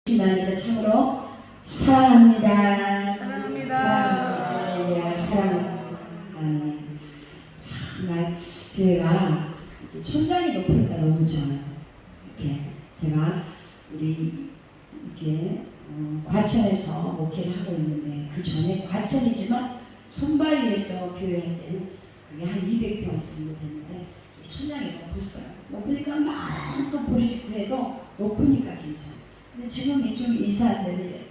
신앙에서 참으로 사랑합니다. 사랑합니다. 할렐루야, 사랑합니다. 아멘. 정말 교회가 천장이 높으니까 너무 좋아요. 이렇게 제가 우리 이렇게 과천에서 목회를 하고 있는데 그 전에 과천이지만 선발리에서 교회 할 때는 그게 한 200평 정도 되는데 천장이 높았어요. 높으니까 마음껏 부르짖고 해도 높으니까 괜찮아요. 근데 지금 이쪽 이사한 데는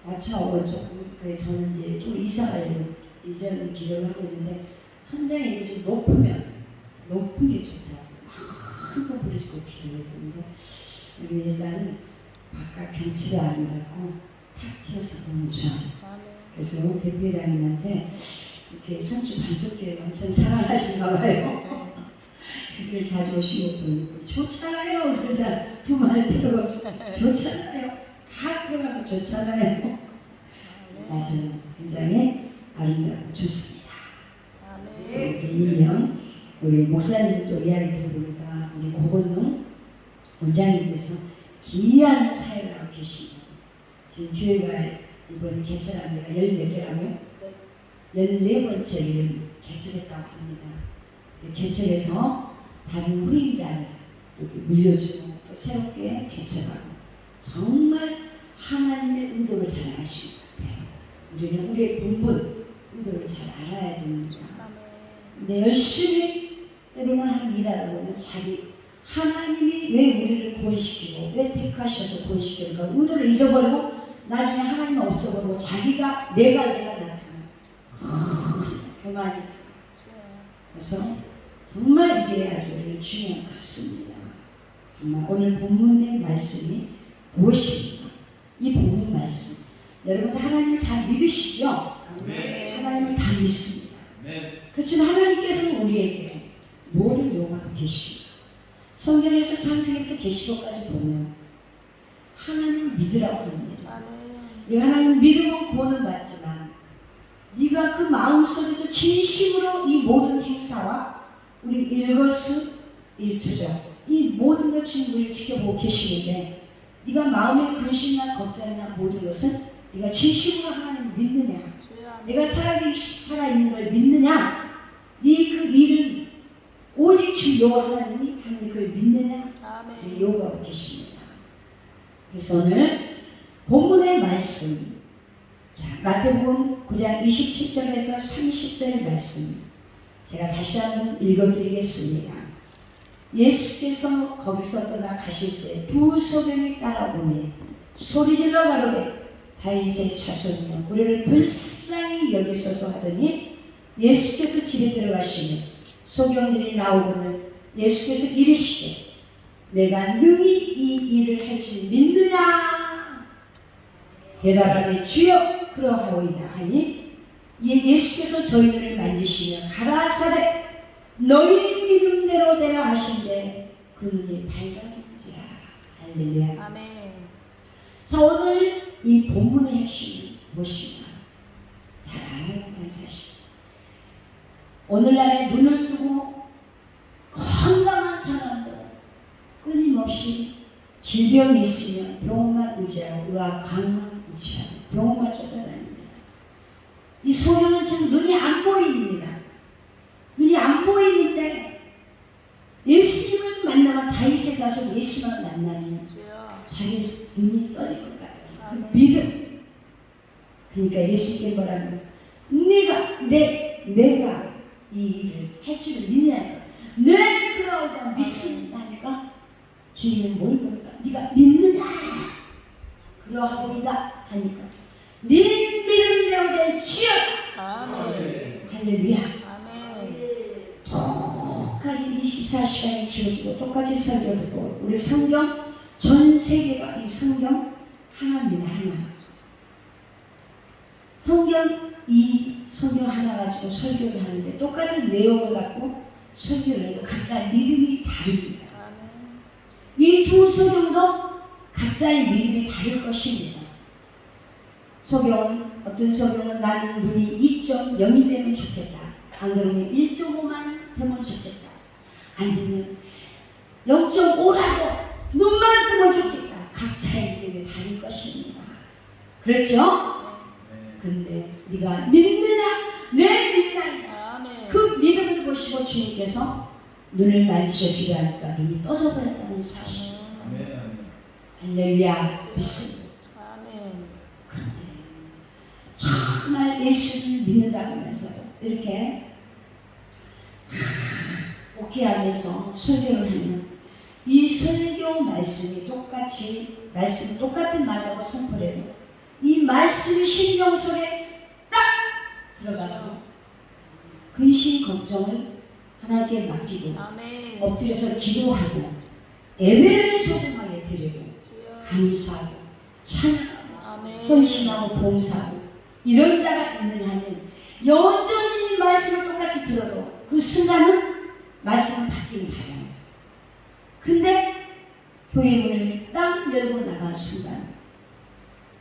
야차오로 조금, 저는 이제 또 이사가 이전 기도를 하고 있는데, 천장이 이게 좀 높은 게 좋더라고요. 마음껏 부르짖고 기도해야 되는데, 여기 일단은 바깥 경치가 아름답고, 탁 트여서 너무 좋아요. 그래서 대표회장님한테 이렇게 손주 반석교회가 엄청 사랑하시나 봐요. 교회를 자주 오시고 보니까 좋잖아요. 그러자 두말 필요가 없어. 좋잖아요. 다 들어가면 좋잖아요. 맞아요. 굉장히 아름답고 좋습니다. 이렇게 인명 우리 목사님 또 이야기 들어보니까 우리 고건농 원장님께서 귀한 사역을 하고 계십니다. 지금 교회가 이번에 개척한 데가 10몇 개라고요? 14번째를 개척했다고 합니다. 개척해서 다른 후임자를 이렇게 물려주고 또 새롭게 개척하고 정말 하나님의 의도를 잘 아시는 것 같아요. 우리는 우리의 본분 의도를 잘 알아야 됩니다. 근데 열심히 때로는 하나님 일하다 보면 하나님이 왜 우리를 구원시키고 왜 택하셔서 구원시키는가 의도를 잊어버리고 나중에 하나님 없어버리고 자기가 내가 나타나 교만이 들어요. 그래서 정말 이게 아주 중요한 것 같습니다. 정말 오늘 본문의 말씀이 무엇입니까? 이 본문 말씀 여러분들 하나님을 다 믿으시죠? 네. 하나님을 다 믿습니다. 네. 그렇지만 하나님께서는 우리에게 뭐를 요구하고 계십니까? 성경에서 창세기부터 계시록까지 보면 하나님을 믿으라고 합니다. 우리가 하나님을 믿으면 구원을 받지만 네가 그 마음속에서 진심으로 이 모든 행사와 우리 일거수일투족 이 모든 것 주님을 지켜보고 계시는데 네가 마음의 근심이나 걱정이나 모든 것은 네가 진심으로 하나님을 믿느냐, 내가 살아있는 걸 믿느냐, 네 그 일은 오직 주 여호와 하나님이 하나님 그걸 믿느냐 요구하고 계십니다. 그래서 오늘 본문의 말씀, 자 마태복음 9장 27절에서 30절의 말씀 제가 다시 한번 읽어드리겠습니다. 예수께서 거기서 떠나 가실새 두 소경이 따라오매 소리질러 가로되 다윗의 자손이여 우리를 불쌍히 여기소서 하더니 예수께서 집에 들어가시며 소경들이 나오거늘 예수께서 이르시되 내가 능히 이 일을 할 줄 믿느냐 대답하되 주여 그러하오이다 하니 예수께서 저희들을 만지시며 가라사대 너희 믿음대로 되라 하신대 그 눈이 밝아진지라. 할렐루야. 아멘. 자 오늘 이 본문의 핵심은 무엇인가? 잘 알아야 한다는 사실. 오늘날에 눈을 뜨고 건강한 사람도 끊임없이 질병이 있으면 병원만 의지하고 의학과만 의지하고 병원만 쫓아다닙니다. 이 소경은 지금 눈이 안 보입니다. 눈이 안 보이는데 예수님을 만나면 다윗의 자손 예수만 만나면 자기 눈이 떠질 것 같아요. 그 믿음. 그러니까 예수님께 뭐라고 내가 이 일을 할 줄을 믿느냐. 네 그러오다 믿습니다 하니까 주님은 뭘 물을까? 네가 믿느냐? 그러하오이다 하니까 네 믿음대로 될 주여. 아멘. 할렐루야. 아멘. 똑같이 24시간이 주어지고 똑같이 설교 듣고 우리 성경 전 세계가 이 성경 하나입니다. 하나. 성경 하나 가지고 설교를 하는데 똑같은 내용을 갖고 설교를 해도 각자 믿음이 다릅니다. 이 두 소경도 각자의 믿음이 다를 것입니다. 어떤 소경은 나는 눈이 2.0이 되면 좋겠다. 안 그러면 1.5만 되면 좋겠다. 아니면 0.5라도 눈만 뜨면 좋겠다. 각자 그렇죠? 근데 네가 믿느냐? 내 믿나이다. 아멘. 그 믿음을 보시고 주님께서 눈을 만지셔 기도하니까 눈이 떠져버렸다는 사실. 할렐루야. 믿습니다. 아멘. 정말 예수를 믿는다고 하면서 이렇게 목회하면서 설교를 하면 이 설교 말씀이 똑같은 말이라고 선포해도 이 말씀이 심령 속에 딱 들어가서 근심 걱정을 하나님께 맡기고 아멘. 엎드려서 기도하고 예배를 소중하게 드리고 주여. 감사하고 찬양하고 아멘. 헌신하고 봉사하고 이런 자가 있느냐 하면 여전히 말씀을 똑같이 들어도 그 순간은 말씀은 바뀌는 바라요. 근데 교회 문을 딱 열고 나간 순간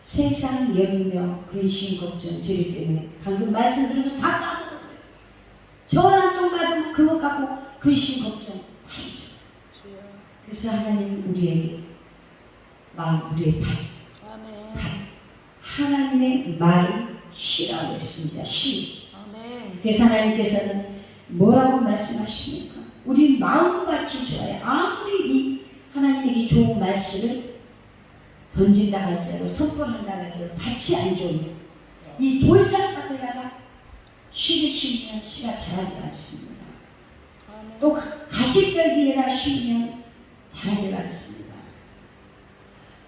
세상 염려, 근심, 걱정, 지릴 때는 방금 말씀 들으면 다 까먹어요. 전화 한 통 받으면 그것 갖고 근심, 걱정 다 잊어. 그래서 하나님 우리에게 마음, 우리의 발, 아멘. 하나님의 말을 쉬라고 했습니다. 쉬. 아멘. 그래서 하나님께서는 뭐라고 말씀하십니까? 우리 마음밭이 좋아요. 아무리 이 하나님의 이 좋은 말씀을 던진다 할지라도 선포한다 할지라도 밭이 안 좋으면 이 돌짝밭에다가 씨를 심으면 씨가 자라지 않습니다. 아멘. 또 가시떨기에다 심으면 자라지 않습니다.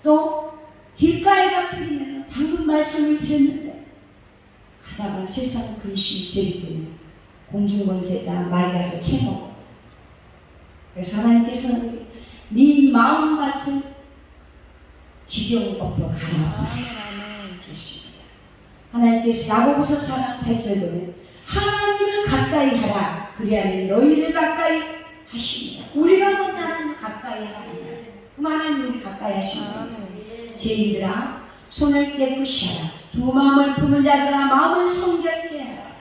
또 길가에다 뿌리면 방금 말씀을 드렸는데 가다가 세상 근심 제일 때문에 공중권세자 마귀가서 채먹어. 그래서 하나님께서는 네 마음밭을 기경 엎어 가라. 아멘. 아멘. 그렇습니다. 하나님께서 야고보서 4장 8절 보면 하나님을 가까이 하라. 그리하면 너희를 가까이 하십니다. 우리가 먼저 하나님을 가까이 하라. 그럼 하나님 우리 가까이 하십니다. 아멘. 죄인들아 손을 깨끗이 하라. 두 마음을 품은 자들아 마음을 성결케 하라.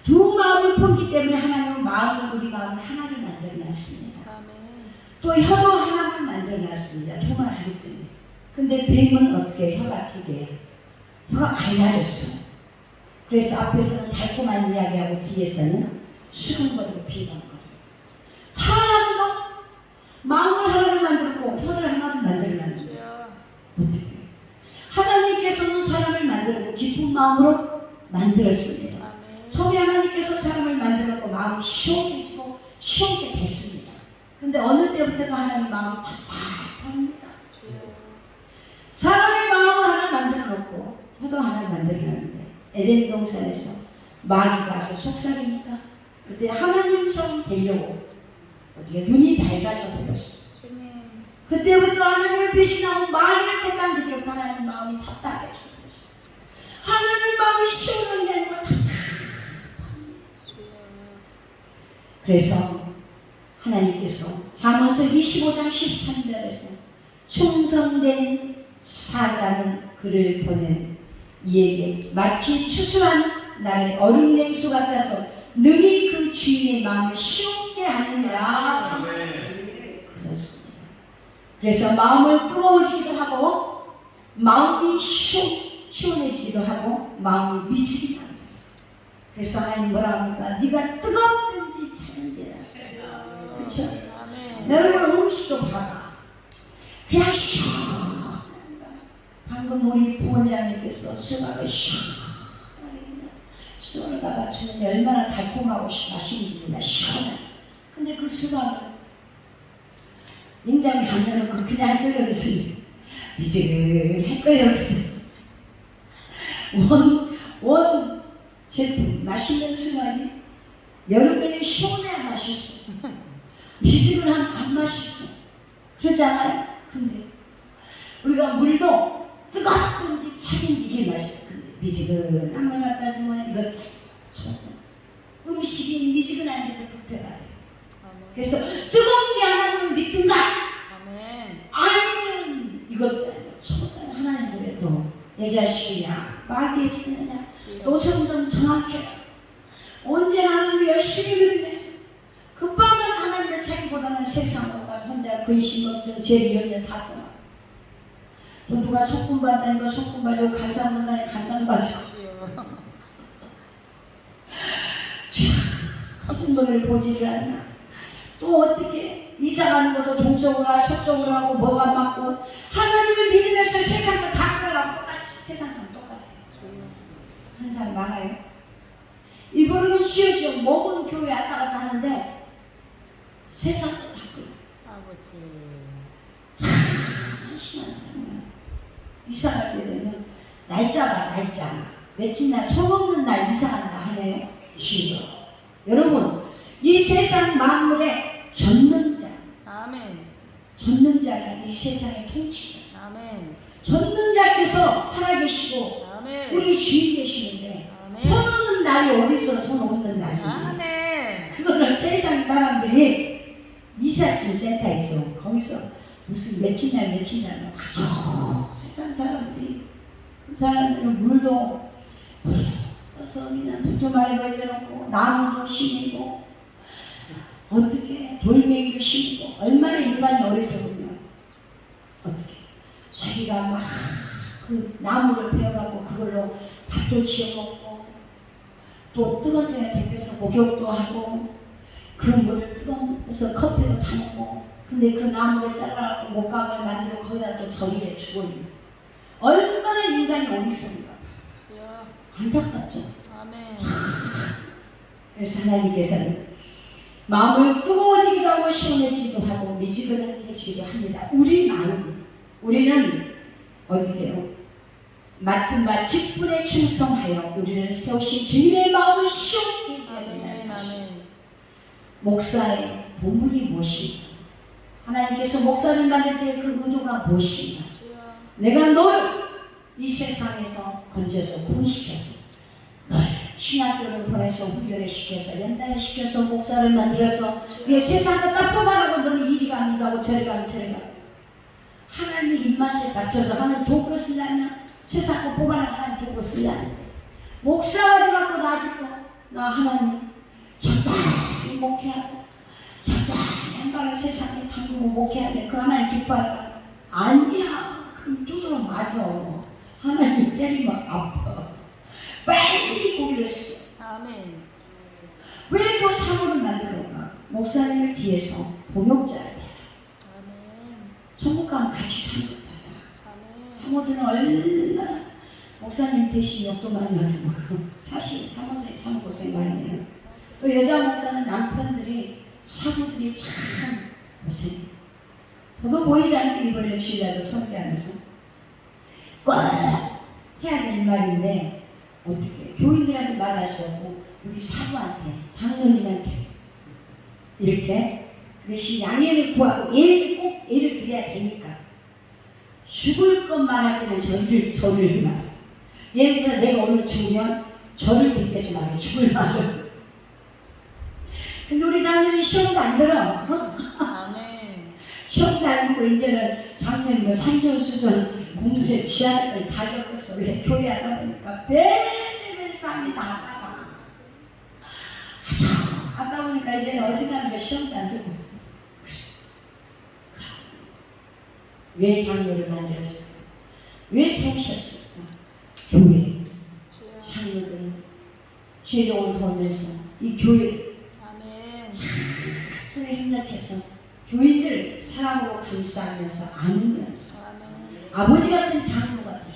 두 마음을 품기 때문에 하나님은 우리 마음을 하나를 만들어놨습니다. 아멘. 또 혀도 하나만 만들어놨습니다. 두 말 하기 때문에. 근데 뱀은 어떻게 혀가 두 개야? 혀가 갈라졌어. 그래서 앞에서는 달콤한 이야기하고 뒤에서는 수근거리고 비방거리고. 사람도 마음을 하나를 만들고 혀를 하나를 만들어놨는 거야. 어떻게? 하나님께서는 사람을 만들고 기쁜 마음으로 만들었습니다. 아멘. 처음에 하나님께서 사람을 만들었고 마음이 시원해지고 시원하게 됐습니다. 근데 어느 때부터가 하나님 마음이 답답합니다. 사람의 마음을 하나 만들어 놓고 혀도 하나를 만들어 놨는데 에덴 동산에서 마귀가 와서 속삭이니까 그때 하나님 성 되려고 어떻게 눈이 밝아져 버렸어. 그때부터 하나님을 배신하고 마귀를 택한 그때부터 하나님 마음이 답답해져 버렸어. 하나님 마음이 시원한 게 아니고 답답합니다. 그래서 하나님께서 잠언서 25장 13절에서 충성된 사자는 그를 보낸 이에게 마치 추수한 날의 얼음 냉수 같아서 능히 그 주인의 마음을 시원케 하느니라. 그렇습니다. 그래서 마음을 뜨거워지기도 하고 마음이 시원해지기도 하고 마음이 미치기도 합니다. 그래서 하나님 뭐라 합니까? 네가 뜨겁든지 차든지라. 그렇죠? 여러분 음식 좀 봐봐. 그냥 시원한가. 방금 우리 부원장님께서 수박을 시원하게 수박에다 맞추는데 얼마나 달콤하고 맛있는지 몰라. 시원해. 근데 그 수박을 냉장고에 안 넣어놓고 그냥 썰어줬으니 미지근할 거예요. 그죠? 원 제품 맛있는 수박이 여름에는 시원해야 맛있어. 미지근하면 안 맛있어. 그러지 않아요? 근데 우리가 물도 뜨겁든지 차든지 이게 맛있어. 근데 미지근한 물 갖다 주면 이거 음식이 미지근한 데서 급해가 돼요. 그래서 뜨거운 게 하나님을 믿든가 아니면 이것도 저것도 하나님 그래도 내 자식이야 마귀의 자녀냐 노선 좀 정확해라. 언제나 하나님을 열심히 믿으면서 급하면 하나님을 찾기보다는 세상으로 가서 혼자 근심 걱정 죄 염려 다 떠나 또 누가 속금 받다니까 속금 봐주고 갈상 받다니까 갈상 봐주고 허준 노래를 보지를 않냐. 또 어떻게 이사 가는 것도 동쪽으로 하고 서쪽으로 하고 뭐가 맞고 하나님을 믿으면서 세상과 다 끌어가고 똑같이 세상 사람 똑같아요. 하는 사람 많아요. 입으로는 쉬어지요. 몸은 교회 왔다 갔다 하는데 세상도 다 끌어. 아버지. 참 한심한 사람이야. 이사 가게 되면 날짜 봐 날짜. 며칠 날 소먹는 날 이사 간다 하네요. 쉬어. 여러분 이 세상 만물의 전능자. 아멘. 전능자가 이 세상의 통치자. 아멘. 전능자께서 살아계시고 아멘. 우리 주인 계시는데 아멘. 손 없는 날이 어디 있어? 손 없는 날이. 아멘. 그거는 세상 사람들이 이삿짐 센터 있죠. 거기서 무슨 며칠 날 아주 세상 사람들이 그 사람들은 물도 그래서 그냥 부토막에 돌려놓고 나무도 심고 어떻게 돌멩이도 심고 얼마나 인간이 어리석으며 어떻게 자기가 막 그 나무를 베어갖고 그걸로 밥도 지어먹고 또 뜨거운 데에 데펴서 목욕도 하고 그 물을 뜨거워서 커피도 타먹고 근데 그 나무를 잘라갖고 목각을 만들고 거기다 또 저기에 주고 얼마나 인간이 어리석은가 안타깝죠. 아멘. 그래서 하나님께서는 마음을 뜨거워지기도 하고 시원해지기도 하고 미지근해지기도 합니다. 우리 마음 우리는 어떻게 해요? 맡은 바 직분에 충성하여 우리는 세우신 주님의 마음을 시원하게 해야 된다는 사실. 목사의 본분이 무엇인가? 하나님께서 목사를 만들 때 그 의도가 무엇인가? 내가 너를 이 세상에서 건져서 구원시켜서 너를 신학교를 보내서 훈련을 시켜서 연단을 시켜서 목사를 만들어서 이 세상을 다 뽑아라고 너는 이리 가면 이가고 저리 가면 저리 가고 하나님 입맛에 맞춰서 하나님 도구를 쓰려면 세상을 뽑아라 하나님 도구를 쓰려는데 목사가 돼갖고 아직도 나 하나님 적당히 목회하고 적당히 한 방에 세상에 담그고 목회하면 그 하나님 기뻐할까? 아니야. 그럼 두드러 맞아. 하나님 때리면 아파. 빨리 고기를 쓰고. 아멘. 왜 또 사모를 만들어가? 목사님을 뒤에서 동역자야 돼. 아멘. 천국 가면 같이 사는 거다. 아멘. 사모들은 얼마나 목사님 대신 욕도 많이 하고 사실 사모들이 참 고생 많이 해요. 또 여자 목사는 남편들이 사모들이 참 고생. 저도 보이지 않게 이번에 주일날도 설교하면서 꼭 해야 될 말인데 어떻게 교인들한테 말할 수 없고 우리 사부한테 장로님한테 이렇게 그래서 양해를 구하고 꼭 예를 드려야 되니까 죽을 것만 할 때는 저를 말해. 예를 들어 내가 오늘 죽으면 저를 빚겠어 말해. 죽을 말을. 근데 우리 장로님 시험도 안 들어. 아멘. 시험도 안 들고 이제는 장로님 산전수전 공주제 지하철까지 다 겪었어. 왜 교회 하다 보니까 매일매일 싸움이 다 하다가 아주 하다 보니까 이제는 어지간한 거 시험도 안 들고 왜 장로를 만들었을까? 왜 세우셨을까? 교회 장로들 죄종을 도우면서 이 교회를 아멘. 손에 협력해서 교인들을 사랑으로 감싸면서 안으면서 아멘. 아버지 같은 장로가 되라.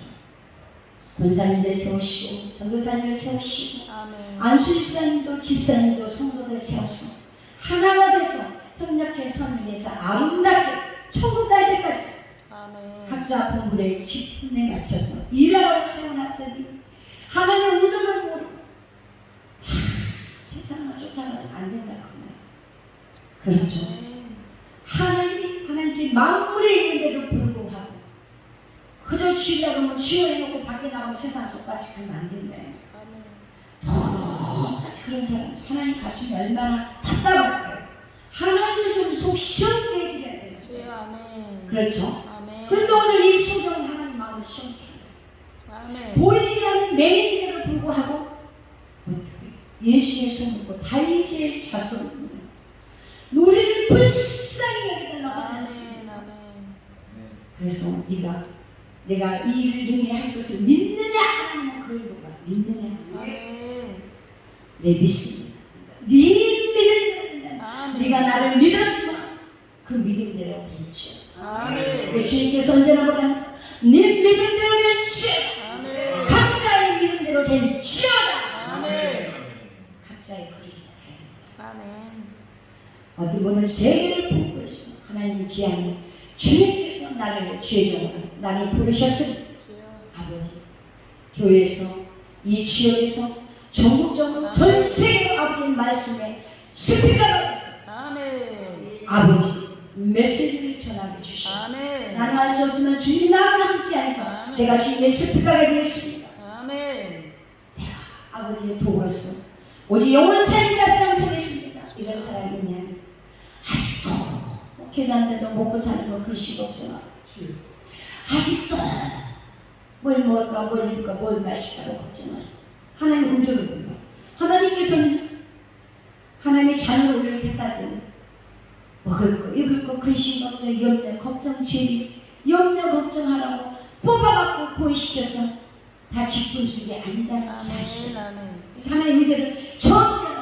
권사님들 세우시고 전도사님들 세우시고 아멘. 안수집사님도 집사님도 성도들 세워서 하나가 돼서 협력해 선민해서 아름답게 천국 갈 때까지 아멘. 각자 본분의 직분에 맞춰서 일하라고 세워놨더니 하나님의 의도를 모르고 세상을 쫓아가면 안 된다 그 말. 그렇죠. 하나님께 만물에 있는데도 불구하고 그저 주일날 그러면 주여해놓고 밖에 나가면 세상 똑같이 그러면 안 된다. 똑같이 그런 사람 하나님 가슴이 얼마나 답답할까요? 하나님을 좀 속 시원케 해드려야 돼요. 주여 아멘. 그렇죠. 아멘. 근데 오늘 이 소정은 하나님 마음을 시원케 해요. 아멘. 보이지 않는 맹인인데도 불구하고 어떻게 예수의 손 놓고 다윗의 자손을 우리를 불쌍히 여겨달라고 하지 않습니까? 아멘. 그래서 네가 내가 이 일을 능히 할 것을 믿느냐? 하나님은 그걸 물어봐. 믿느냐? 아멘. 내 믿습니다. 네 믿는 대로 아멘. 네가 나를 믿었으면 그 믿음대로 될지어다. 아멘. 그 주님께서 언제나 뭐랍니까? 네 믿음대로 될지어다. 아멘. 각자의 믿음대로 될지어다. 아멘. 각자의 그리스도. 아멘. 어떤 분은 세계를 품고 있어. 하나님 귀한 주님께서 나를 죄종으로 나를 부르셨으니 주여. 아버지 교회에서 이 지역에서 전국적으로 전 세계로 아버지의 말씀에 스피커가 됐어. 아멘. 아버지 메시지를 전하게 주시옵소서. 아멘. 나는 알 수 없지만 주님 나와 함께하니까 아멘. 내가 주님의 스피커가 되겠습니다. 아멘. 내가 아버지의 도구로서 오직 영원 살인데 앞장서겠습니다. 이런 사람이 있냐면 아직도 목회자인데도 먹고 사는 거 글씨가 없잖아. 아직도 뭘 먹을까 뭘 입을까 뭘 마실까로 걱정하시고 하나님의 의도를 몰라. 하나님께서는 하나님의 자녀 우리를 택할 때는 먹을 거 입을 거 근심 걱정 염려 걱정 죄비 염려 걱정하라고 뽑아갖고 구원시켜서 다 직분 준 게 아니다는 사실. 아멘. 그래서 하나님 의도는 정확히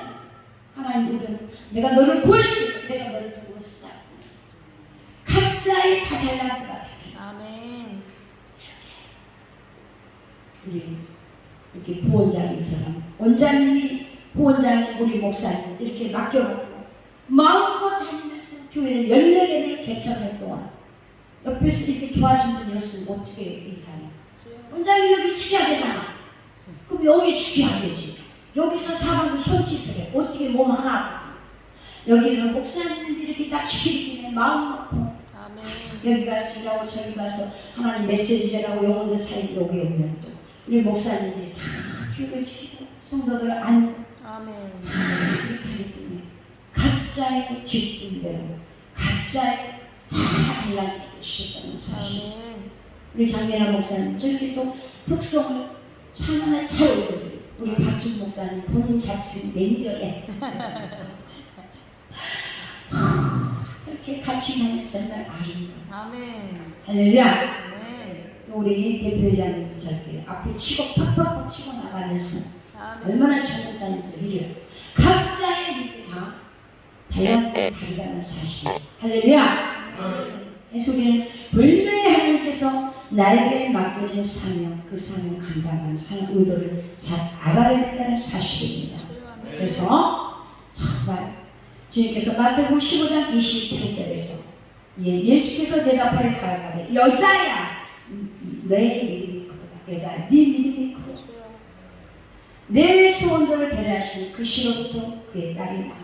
하나님 의도는 내가 너를 구원시켜서 내가 너를 도구로 쓰다. 각자의 다 달란트가 달라. 아멘. 우리 이렇게 부원장님처럼 원장님이 부원장님 우리 목사님 이렇게 맡겨놓고 마음껏 다니면서 교회를 14개를 개척할 동안 옆에서 이렇게 도와준 분이었으면 어떻게 일하냐. 원장님 여기 죽여야 되잖아. 그럼 여기 죽여야 되지. 여기서 사람들 손짓을 해. 어떻게 몸 하나 아프다. 여기는 목사님들이 이렇게 딱 지키기 때문에 마음 놓고 아멘. 여기 가서 일하고 저기 가서 하나님 메시지 전하고 영혼들 살리고 여기 오면 또 우리 목사님들이 다 교회를 지키고 성도들을 안고 아멘. 다 이렇게 하기 때문에 각자의 직분대로 각자의 다 달라지게 주셨다는 사실. 아멘. 우리 장미라 목사님 저렇게 또 특성을 찬양을 잘 올려드리고 우리 박준 목사님 본인 자칭 매니저에 이렇게 같이 하면서 정말 아름다워. 아멘. 할렐루야. 아멘. 또 우리 대표회장님 저렇게 앞에 치고 팍팍팍 치고 나가면서 아멘. 얼마나 전국단위로 일을 각자의 일이 다 달라고 다르다는 사실. 할렐루야. 그래서 우리는 분명히 하나님께서 나에게 맡겨진 사명, 그 사명 감당하는 사명 의도를 잘 알아야 된다는 사실입니다. 그래서 정말 주님께서 마태복음 15장 28절에서 예수께서 대답하여 가라사대 여자야 내 믿음이 크도다. 여자야 네 믿음이 크도다. 내 소원대로 데려하신 그 시로부터 그의 딸이 나옵니다.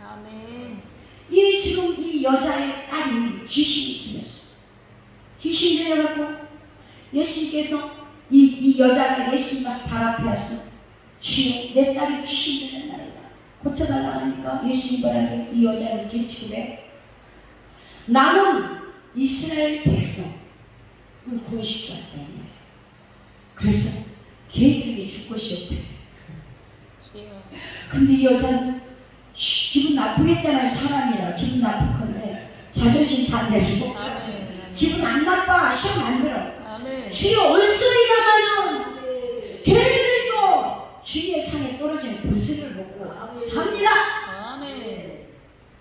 아멘. 이 지금 이 여자의 딸이 귀신이 들렸어. 귀신이 들려갖고 예수님께서 이 여자가 예수님 발 앞에 와서 주여 내 딸이 귀신 들렸나이다. 고쳐달라고 하니까 예수님 바라게 이 여자를 깨치고 왜? 나는 이스라엘 백성을 구원시켜 왔다. 그래서 걔들에게 줄 것이 없대. 근데 이 여자는 기분 나쁘겠잖아요. 사람이라 기분 나쁠 건데 자존심 다 내리고 기분 안 나빠. 시험 안 들어. 주여 얼쏘이다마는 걔들도 주의 상에 떨어진 부스를 먹고 삽니다. 아멘.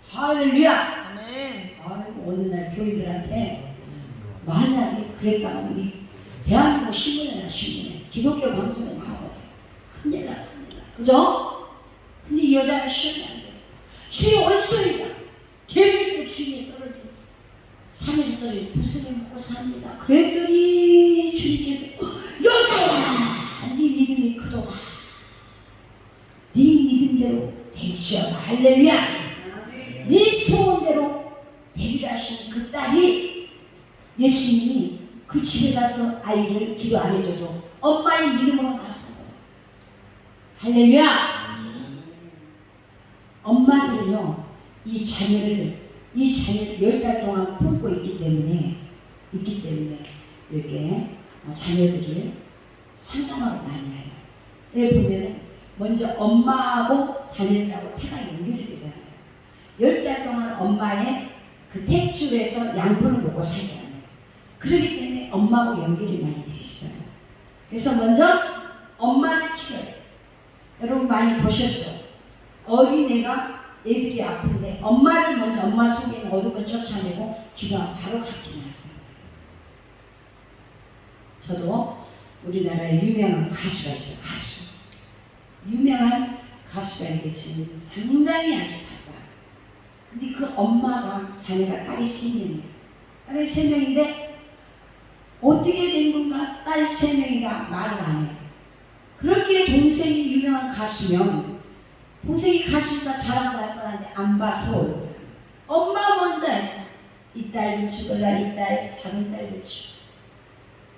할렐루야. 아멘. 아이고 어느 날 교인들한테 만약에 그랬다면 이 대한민국 신문에나 신문에 기독교 방송에 나와버려. 큰일 나 큰일 나. 그죠? 근데 이 여자는 시험이 안 돼. 주여 얼쏘이다. 걔들도 주위에 떨어진 산에서 떨어진 부스를 먹고 삽니다. 그랬더니 주님께서 여자야 네 믿음이 크도다. 네 믿음대로 되리지어다. 할렐루야. 네 소원대로 되리라 하신 그 딸이 예수님이 그 집에 가서 아이를 기도 안 해줘도 엄마의 믿음으로 낳았어요. 할렐루야. 엄마들은요 이 자녀를 10달 동안 품고 있기 때문에 이렇게 자녀들을 상담하고 많이 해요. 여기 보면은 먼저 엄마하고 자녀들하고 태가 연결이 되잖아요. 10달 동안 엄마의 그 탯줄에서 양분을 먹고 살잖아요. 그렇기 때문에 엄마하고 연결이 많이 돼 있어요. 그래서 먼저 엄마를 치료해요. 여러분 많이 보셨죠? 어린애가 애들이 아픈데 엄마를 먼저 엄마 속에 있는 어둠을 쫓아내고 기도하면 바로 같이 나서요. 저도 우리나라에 유명한 가수가 있어요. 가수. 유명한 가수가 있는데 지금 상당히 아주 바빠. 근데 그 엄마가 자네가 딸이 3명이야. 딸이 3명인데 어떻게 된 건가? 딸 3명이다 말을 안 해. 그렇게 동생이 유명한 가수면 동생이 가수니까 자랑도 할 뻔한데 안 봐 서로. 엄마 먼저 했다. 이 딸 눈치 볼라 이 딸 작은 딸 눈치.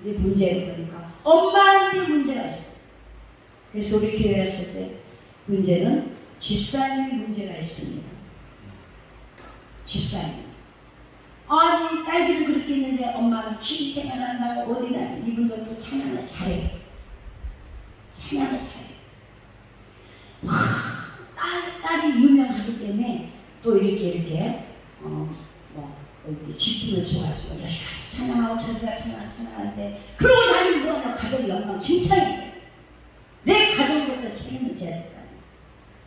근데 문제가 그러니까 엄마한테 문제가 있어. 그래서 우리 교회 왔을 때 문제는 집사님이 문제가 있습니다. 집사님. 아니 딸들은 그렇게 했는데 엄마는 취미생활 한다고 어디 나면 이분도 또 찬양을 잘해요. 찬양을 잘해요. 딸이 유명하기 때문에 또 이렇게 지품을 줘가지고 여기 가서 찬양하고 저기 가서 찬양하는데 그러고 나는 뭐하냐 가족이 엉망진창이에요. 내 가족부터 책임을 져야 될 거 아니에요.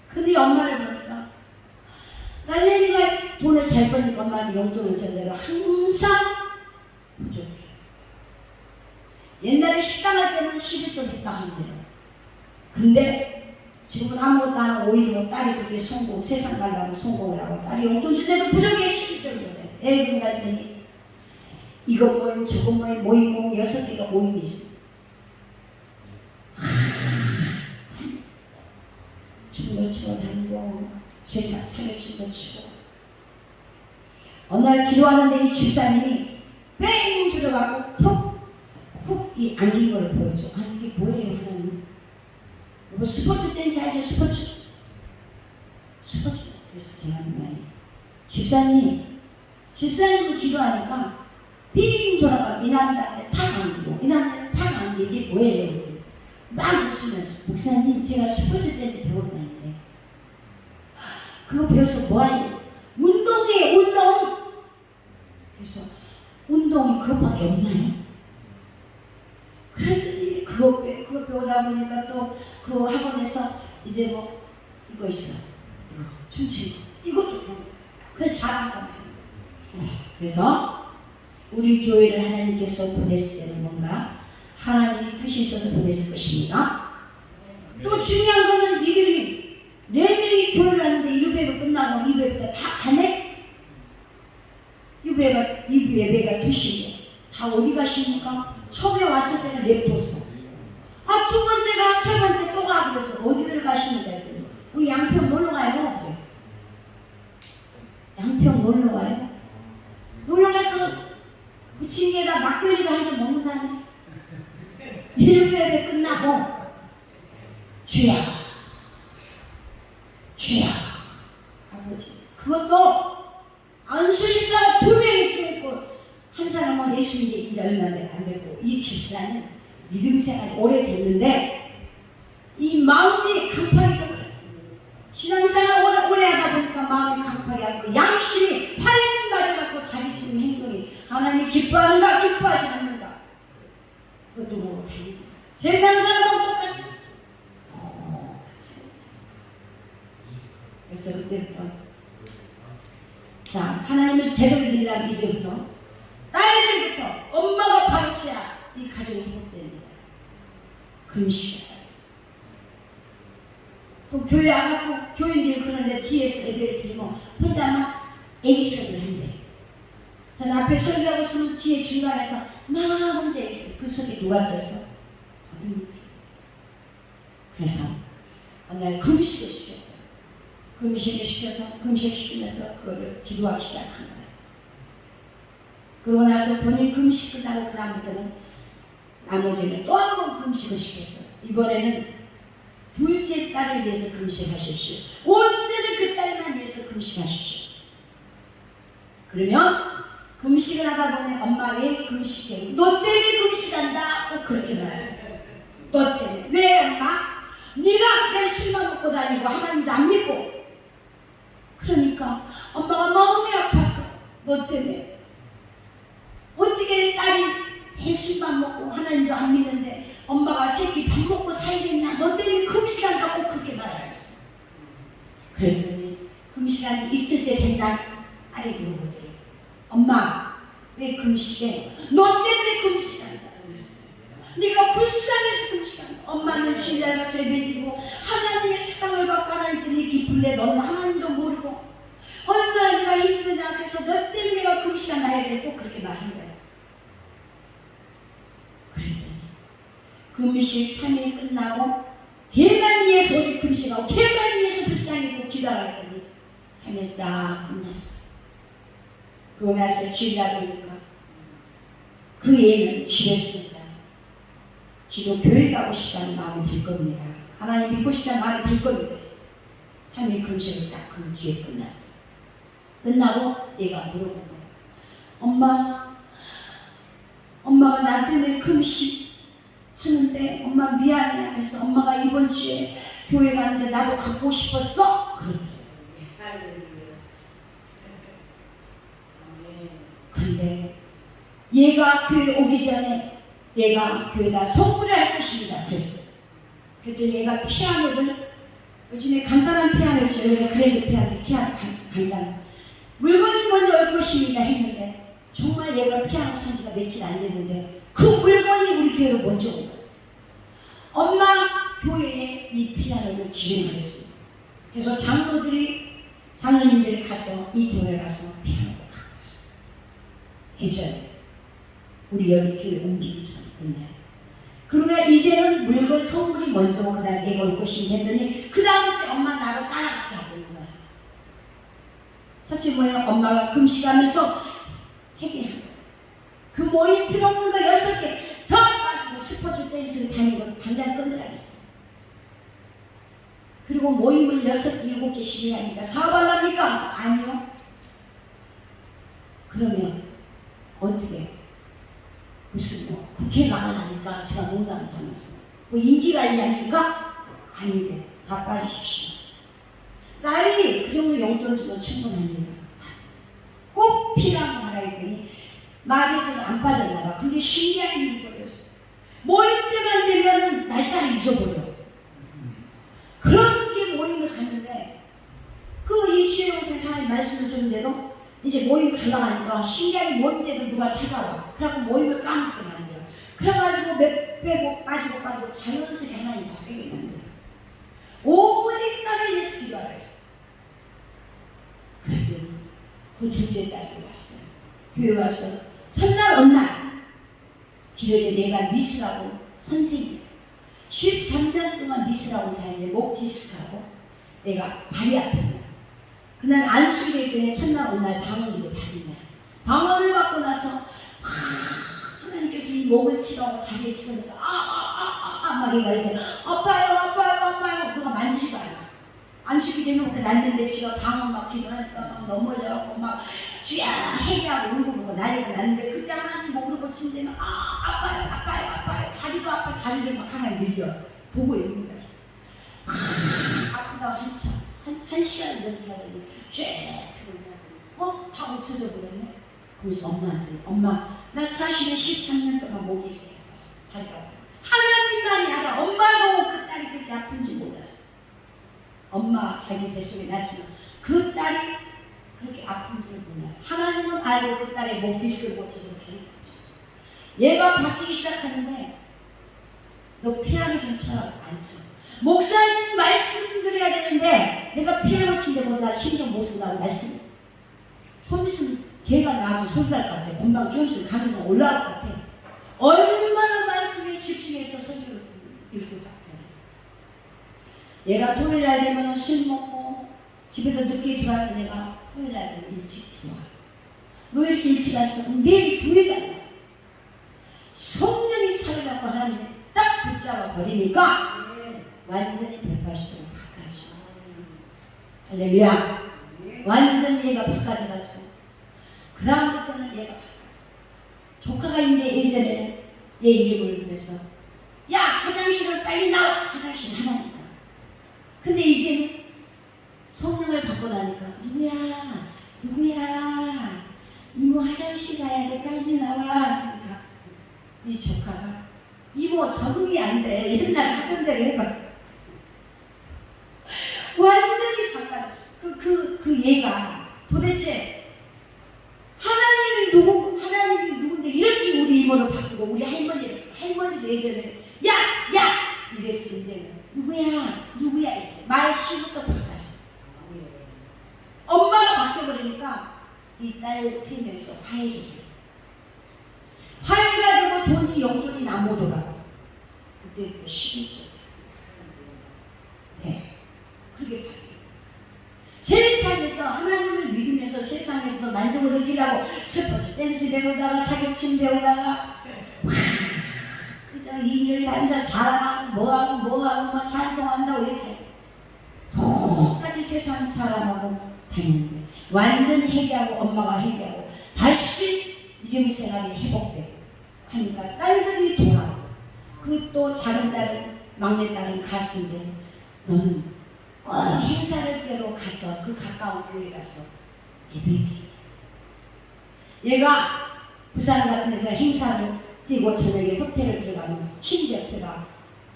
근데 엄마를 보니까 딸내미가 돈을 잘 버니까 엄마한테 용돈을 줬는데도 항상 부족해. 옛날에 식당 할 때는 11조 했다 합니다. 근데 지금은 아무것도 안 하고 오히려 딸이 그렇게 세상 가려고 성공을 하고 딸이 용돈 준대도 부족해 11조를 해. 애들 갔더니 이거 모임 저거 모임 6개가 모임이 있어. 춤도 추고 다니고 세상 차려춤도 추고 어느 날 기도하는데 이 집사님이 뺑 들어가고 푹 이 안긴 거를 보여줘. 아니 이게 뭐예요 하나님? 뭐 스포츠 댄스 알죠? 스포츠. 그래서 제가 하는 말이 집사님도 기도하니까 빙 돌아가 이 남자한테 탁 안기고 이 남자한테 탁 안기고 이게 뭐예요? 막 웃으면서 목사님 제가 스포츠 댄스 배우러 다니는데 그거 배워서 뭐하냐고 운동이에요 운동. 그래서 운동이 그것밖에 없나요? 그랬더니 그거 배우다 보니까 또 그 학원에서 이제 뭐 이거 있어 춤추는 거 이것도 배우고 그걸 잘하잖아요. 그래서 우리 교회를 하나님께서 보냈을 때는 뭔가 하나님이 뜻이 있어서 보냈을 것입니다. 또 중요한 거는 이들이 4명이 교회를 하는데 1부예배 끝나고 2부예배 다 가네? 2부예배가 2시인데 다 어디 가십니까? 처음에 왔을 때는 냅뒀어. 두 번째 가, 세 번째 또 가. 그래서 어디들 가십니까? 했더니 우리 양평 놀러 가요. 그래. 양평 놀러 가요. 놀러 가서 부침개에다 막걸리도 한 잔 먹는 다음에 1부예배 끝나고 주야 아버지 그것도 안수집사가 2명이 끼어있고 한 사람은 예수 이제 얼마 안 됐고 이 집사는 믿음 생활이 오래됐는데 이 마음이 강팍해져 버렸어요. 신앙생활 오래 하다 보니까 마음이 강팍해갖고 양심이 활 맞아갖고 자기 지금 행동이 하나님이 기뻐하는가 기뻐하지 않는가 그것도 모르고 다니고 세상 사람하고 똑같이 그래서 그때부터 자 하나님을 제대로 믿으려면 이제부터 딸들부터 엄마가 바로 서야 이 가정이 회복됩니다. 금식을 하겠어. 또 교회 안 가고 교인들이 그러는데 뒤에서 예배를 드리면 혼자만 애기소리를 한대. 전 앞에 설교하고 있으면 뒤에 중간에서 막 혼자 애기소리. 그 소리 누가 들었어? 어둠이 들어. 그래서 어느 날 금식을 시켰어요. 금식을 시키면서 그거를 기도하기 시작한 거예요. 그러고 나서 본인 금식 끝나고 그 다음부터는 나머지는 또 한 번 금식을 시켰어요. 이번에는 둘째 딸을 위해서 금식하십시오. 온전히 그 딸만 위해서 금식하십시오. 그러면 금식을 하다 보면 엄마 왜 금식해? 너 때문에 금식한다. 꼭 그렇게 말하고 있어요. 너 때문에. 왜 엄마? 네가 내 술만 먹고 다니고 하나님도 안 믿고 그러니까 엄마가 마음이 아팠어. 너 때문에. 어떻게 딸이 해순밥 먹고 하나님도 안 믿는데 엄마가 새끼 밥 먹고 살겠냐? 너 때문에 금시간 갖고 그렇게 말하랬어. 그랬더니 금시간이 이틀째 된 날 딸이 물어보더래. 엄마 왜 금시간? 너 때문에 금시간이다. 네가 불쌍해서 금시간. 엄마는 주일날 가서 예배드리고 하나님의 사랑을 받고 하나님께 기쁜데 너는 하나님도 모르고 얼마나 네가 힘드냐. 그래서 너 때문에 내가 금시간 나야 돼. 꼭 그렇게 말한 거야. 그랬더니 금식 3일 끝나고 계단 위에서 오직 금식하고 계단 위에서 불쌍히고 기다렸더니 3일 딱 끝났어. 그러고 나서 주일날 보니까 그 애는 집에서 듣자. 지도 교회 가고 싶다는 마음이 들 겁니다. 하나님 믿고 싶다는 마음이 들 겁니다. 3일 금식을 딱 그 뒤에 끝났어. 끝나고 얘가 물어본 거야. 엄마가 나 때문에 금식 하는데 엄마 미안해. 그래서 엄마가 이번 주에 교회 가는데 나도 갖고 싶었어? 그러더래. 근데 얘가 교회 오기 전에 얘가 교회에다 선물을 할 것입니다. 그랬어. 그랬더니 얘가 피아노를 요즘에 간단한 피아노를 저희가 그래도 피아노 간단한 물건이 먼저 올 것입니다 했는데 정말 얘가 피아노 산 지가 며칠 안 됐는데 그 물건이 우리 교회로 먼저 온 거예요. 엄마 교회에 이 피아노를 기증을 했어요. 그래서 장로님들이 가서 이 교회에 가서 피아노를 갖고 왔어요. 예전에 우리 여기 교회 옮기기 전에 옛날에. 그러나 이제는 물건 선물이 먼저 오고 그 다음에 얘가 올 것이면 했더니 그 다음 주에 엄마 나를 따라가게 하고 온 거야. 첫째 뭐예요? 엄마가 금식하면서 회개한 거야. 그 모임 필요 없는 거 6개 더 빠지고 스포츠 댄스를 다니는 거 당장 끊으라겠어. 그리고 모임을 6개, 7개씩 해야 하니까 사업하랍니까? 아니요. 그러면 어떻게? 무슨 뭐 국회 나가려니까 제가 농담 삼았어. 뭐 인기 관리합니까? 아니래. 다 빠지십시오. 딸이 그 정도 용돈 주면 충분합니다. 꼭 필요한 거 하라 했더니 말에서는 안 빠졌나 봐. 근데 신기한 일이 벌어졌어. 모임 때만 되면은 날짜를 잊어버려. 그렇게 모임을 갔는데 그 이주에 오던 사람이 말씀을 줬는데도 이제 모임 가려고 하니까 신기하게 모임 때도 누가 찾아와. 그래갖고 모임을 까먹게 만들어. 그래가지고 몇 빼고 빠지고 자연스레 하나님 다 빼게 만들어. 오직 나를 예수 기도하라 했어. 그랬더니 그 둘째 딸이 왔어요. 교회 와서 첫날 온날 기도제 내가 미술하고 선생님 13년 동안 미술하고 다니는데 목 디스크하고 내가 발이 아팠네. 그날 안수기도 있더니 첫날 온날 방언기도 받은 날. 방언을 받고 나서 하나님께서 이 목을 치라고 다리에 치니까 막 얘가 이렇게 아파요 그가 만지지도 않아. 안수기 되면 그 났는데 지가 방언 막 기도하니까 막 넘어져갖고 막 쥐야 해기하고 울고 보고 난리가 났는데 그때 하나님 목을 고친 데는 아파요 다리도 아파. 다리를 막 하나 늘려 보고 있는 거야. 아프다고 한참 한 시간을 넘게 하더니 쫙 피곤하고 다 고쳐져 버렸네. 그래서 엄마한테 엄마 나 사실은 13년 동안 목이 이렇게 아팠어. 다리가 아파. 하나님 말이 알아. 엄마도 그 딸이 그렇게 아픈지 몰랐어. 엄마 자기 뱃속에 낳지만 그 딸이 그렇게 아픈지를 몰랐어. 하나님은 알고 그 딸의 목 디스크를 고쳐서 다리를 고쳐서 얘가 바뀌기 시작하는데 너 피아노 좀 쳐라. 안 쳐. 목사님 말씀 드려야 되는데 내가 피아노 친데보다 신경 못 쓴다고 말씀. 좀 있으면 걔가 나와서 소리 날 것 같아. 금방 좀 있으면 감에서 올라올 것 같아. 얼마나 말씀에 집중해서 소리를 이렇게 같아. 얘가 토요일날 되면 술 먹고 집에도 늦게 들어왔던 내가 토요일날 되면 일찍 들어와. 너 이렇게 일찍 왔어? 내일 교회 가야 돼. 성령이 살아갖고 하나님이 딱 붙잡아 버리니까 완전히 180도로 바꿔져. 할렐루야. 완전히 얘가 바꿔져가지고 그 다음부터는 얘가 바꿔져. 조카가 있는데 예전에는 얘 이름을 부르면서 야 화장실을 빨리 나와. 화장실 하나니까. 근데 이제는 성령을 받고 나니까 누구야 이모 화장실 가야 돼. 빨리 나와. 그러니까 이 조카가 이모 적응이 안 돼. 옛날 하던 대로 해봐. 완전히 바꿔졌어. 그 얘가 도대체 하나님이 누군데 이렇게 우리 이모를 바꾸고 우리 할머니도 예전에 야 이랬어. 이제는 누구야 이렇게 말씨부터 바꿔줘. 엄마가 바뀌어버리니까 이 딸 세 명이서 화해를 해. 화해가 되고 돈이 용돈이 나오더라고. 그때부터 11조. 네, 그게 바뀌어. 세상에서 하나님을 믿으면서 세상에서도 만족을 느끼려고 스포츠 댄스 배우다가 사격침 배우다가 그저 일을 남자 자랑하고 뭐하고 찬송한다고 이렇게 똑같이 세상 사람하고 다니는데 완전히 회개하고 엄마가 회개하고 다시 믿음 생활이 회복되고 하니까 딸들이 돌아오고 그 또 작은 딸은 막내 딸은 갔는데 너는 꼭 행사를 때로 가서 그 가까운 교회 가서 예배드려. 얘가 부산 같은 데서 행사를 뛰고 저녁에 호텔을 들어가면 침대 옆에가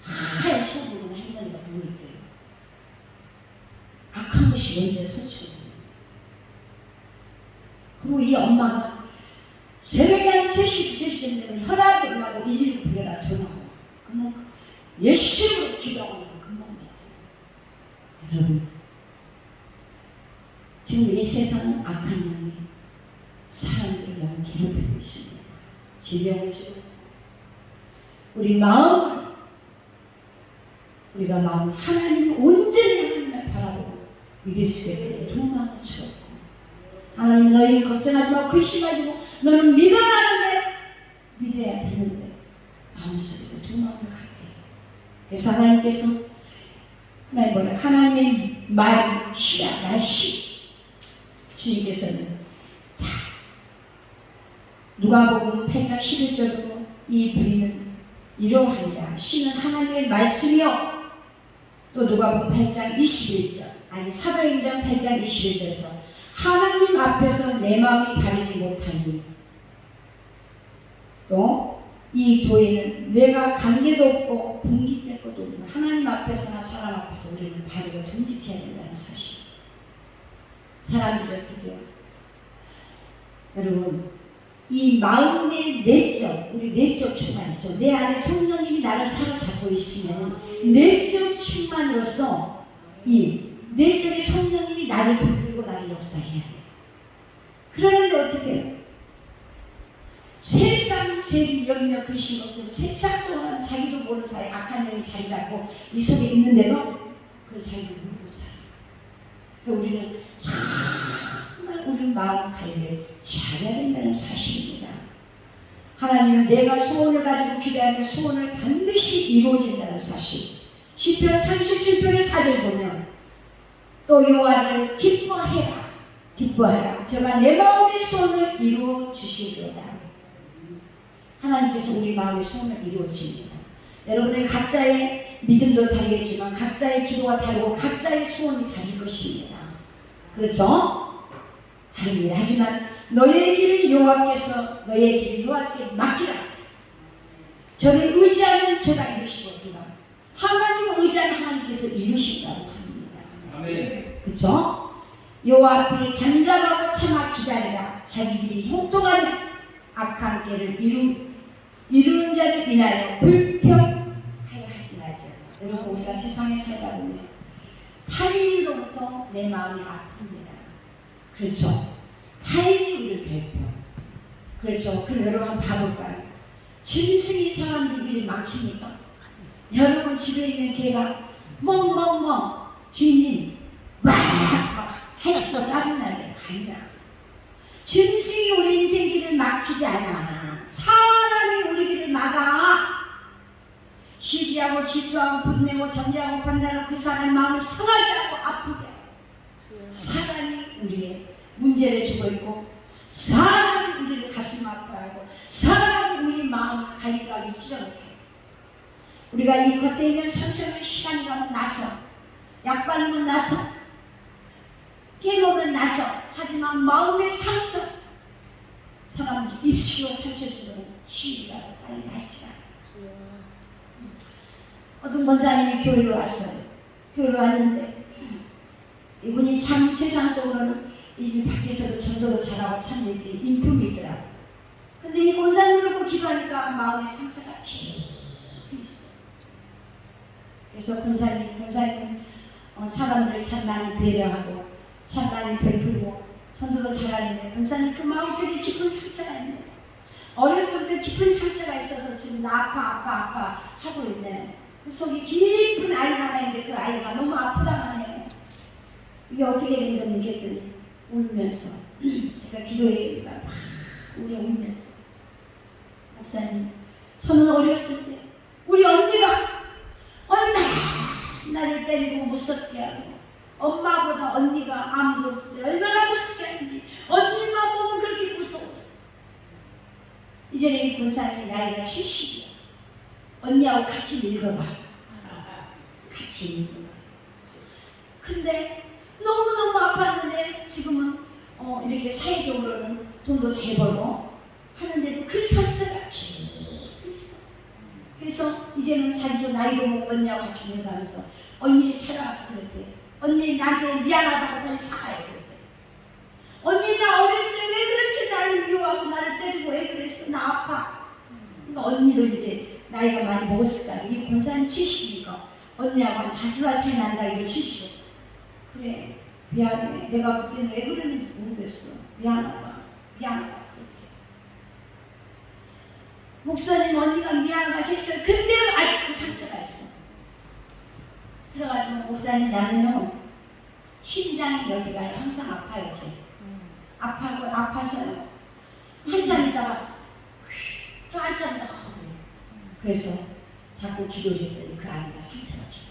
하얀 소부는 할머니가 누워있대요. 악한 것이 언제 소출을. 그리고 이 엄마가 새벽에 한 3시쯤 되면 혈압이 올라고 119 불러다 전화하고 그러면 열심히 기도하고 금방 나왔어요. 여러분, 지금 이 세상은 악한 영이 사람들을 너무 괴롭히고 있습니다. 질병을 주고 우리 마음을 우리가 하나님을 온전히 하나님을 바라보고 믿을 수 있게 두 마음을 주었고 하나님은 너희를 걱정하지 말고 근심하지 말고 너는 믿어야 하는데 믿어야 되는데 마음속에서 두 마음을 갖게 해요. 그래서 하나님께서 하나님의 말이 시야 말시 주님께서는 자 누가복음 8장 11절로 이 부인은 이러하니라 시는 하나님의 말씀이요 또 누가복음 8장 21절 아니 사도행전 8장 21절에서 하나님 앞에서 내 마음이 바르지 못하니 또 이 도에는 내가 관계도 없고 분깃될 것도 없는 하나님 앞에서나 사람 앞에서 우리는 바르고 정직해야 된다는 사실. 사람들이 어떻게 해요? 여러분 이 마음의 내적 우리 내적 충만 있죠. 내 안에 성령님이 나를 사로잡고 있으면 내적 충만으로서 이 내적인 성령님이 나를 붙들고 나를 역사해야 돼요. 그러는데 어떻게 해요? 세상 죄 염려 근심 걱정 세상 좋아하는 자기도 모르는 사이에 악한 영이 자리 잡고 이 속에 있는데도 그걸 자기도 모르고 살아요. 그래서 우리는 정말 우리 마음 관리를 잘해야 된다는 사실입니다. 하나님은 내가 소원을 가지고 기도하면 소원을 반드시 이루어진다는 사실. 시편 37편의 4절 보면 또 여호와를 기뻐하라 저가 내 마음의 소원을 이루어 주시리로다. 하나님께서 우리 마음의 소원을 이루어집니다. 여러분의 각자의 믿음도 다르겠지만 각자의 기도가 다르고 각자의 소원이 다를 것입니다. 그렇죠? 다릅니다. 하지만 너의 길을 여호와께서 너의 길을 여호와께 맡기라. 저를 의지하면 저가 이루시거든요. 하나님을 의지하는 하나님께서 이루신다고 합니다. 아멘. 그렇죠? 여호와 앞에 잠잠하고 참아 기다리라. 자기 길이 형통하면 악한 길을 이루는 자를 인하여 불평하여 하지 말자. 여러분 우리가 세상에 살다 보면 타인으로부터 내 마음이 아픕니다. 그렇죠? 타인이 우리를 괴롭혀. 그렇죠? 그럼 여러분 한번 봐볼까요? 짐승이 사람들 일을 망칩니까? 여러분 집에 있는 개가 멍멍멍 주인님 막 해피고 짜증나게 아니야. 짐승이 우리 인생 길을 막히지 않아. 사람이 우리 길을 막아. 시기하고 질투하고 분내고 정죄하고 판단하고 그 사람의 마음을 상하게 하고 아프게 하고 사람이 우리의 문제를 주고 있고 사람이 우리를 가슴 아파하고 사람이 우리 마음을 갈리가게 찢어놓게 우리가 이 겉에 있는 상처는 시간이 가면 나서 약 바르면 나서 깨놓으면 나서 하지만 마음의 상처 사람들이 입술로 상처 주는 시기가 아들이 낫지 않아. 주여. 어떤 권사님이 교회로 왔어요. 교회로 왔는데 이분이 참 세상적으로는 이 밖에서도 전도도 잘하고 참 이렇게 인품이 있더라고. 근데 이 권사님을 놓고 기도하니까 마음의 상처가 깊이 있어. 그래서 권사님은 사람들을 참 많이 배려하고 참 많이 베풀고 전도도 잘하는데 권사님 그 마음속에 깊은 상처가 있네. 어렸을 때 깊은 상처가 있어서 지금 나 아파 하고 있네. 그 속에 깊은 아이가 하나 있는데 그 아이가 너무 아프다만 해요. 이게 어떻게 된 겁니까? 했더니 울면서 제가 기도해 주니까 막 울면서 목사님 저는 어렸을 때 우리 언니가 얼마나 나를 때리고 무섭게 하고 엄마보다 언니가 아무도 없을 때 얼마나 무섭게 하는지 언니만 보면 그렇게 무서웠어. 이제는 이 권사님이 나이가 70이야. 언니하고 같이 늙어가. 같이 늙어가. 근데 너무너무 아팠는데 지금은 이렇게 사회적으로는 돈도 잘 벌고 하는데도 그 상처가 깊이 있어. 그래서 이제는 자기도 나이도 먹고 언니하고 같이 늙어가면서 언니를 찾아가서 그랬대. 언니 나한테 미안하다고 빨리 사과해 그랬대. 언니 나 어렸을 때 왜 그렇게 나를 미워하고 나를 때리고 왜 그랬어? 나 아파. 그러니까 언니도 이제 나이가 많이 먹었을까. 이 권사님 70이니까 언니하고 한 5살 차이 난다기로 70이었어. 그래 미안해. 내가 그때는 왜 그랬는지 모르겠어. 미안하다 그러더래. 목사님 언니가 미안하다 했어요. 근데 아직 그 상처가 있어. 그래가지고 목사님 나는요 심장이 여기가 항상 아파요. 그래. 아파서요 한참 있다가 또 한참 있다가 그래서 자꾸 기도를 했더니 그 아이가 상처가 줘요.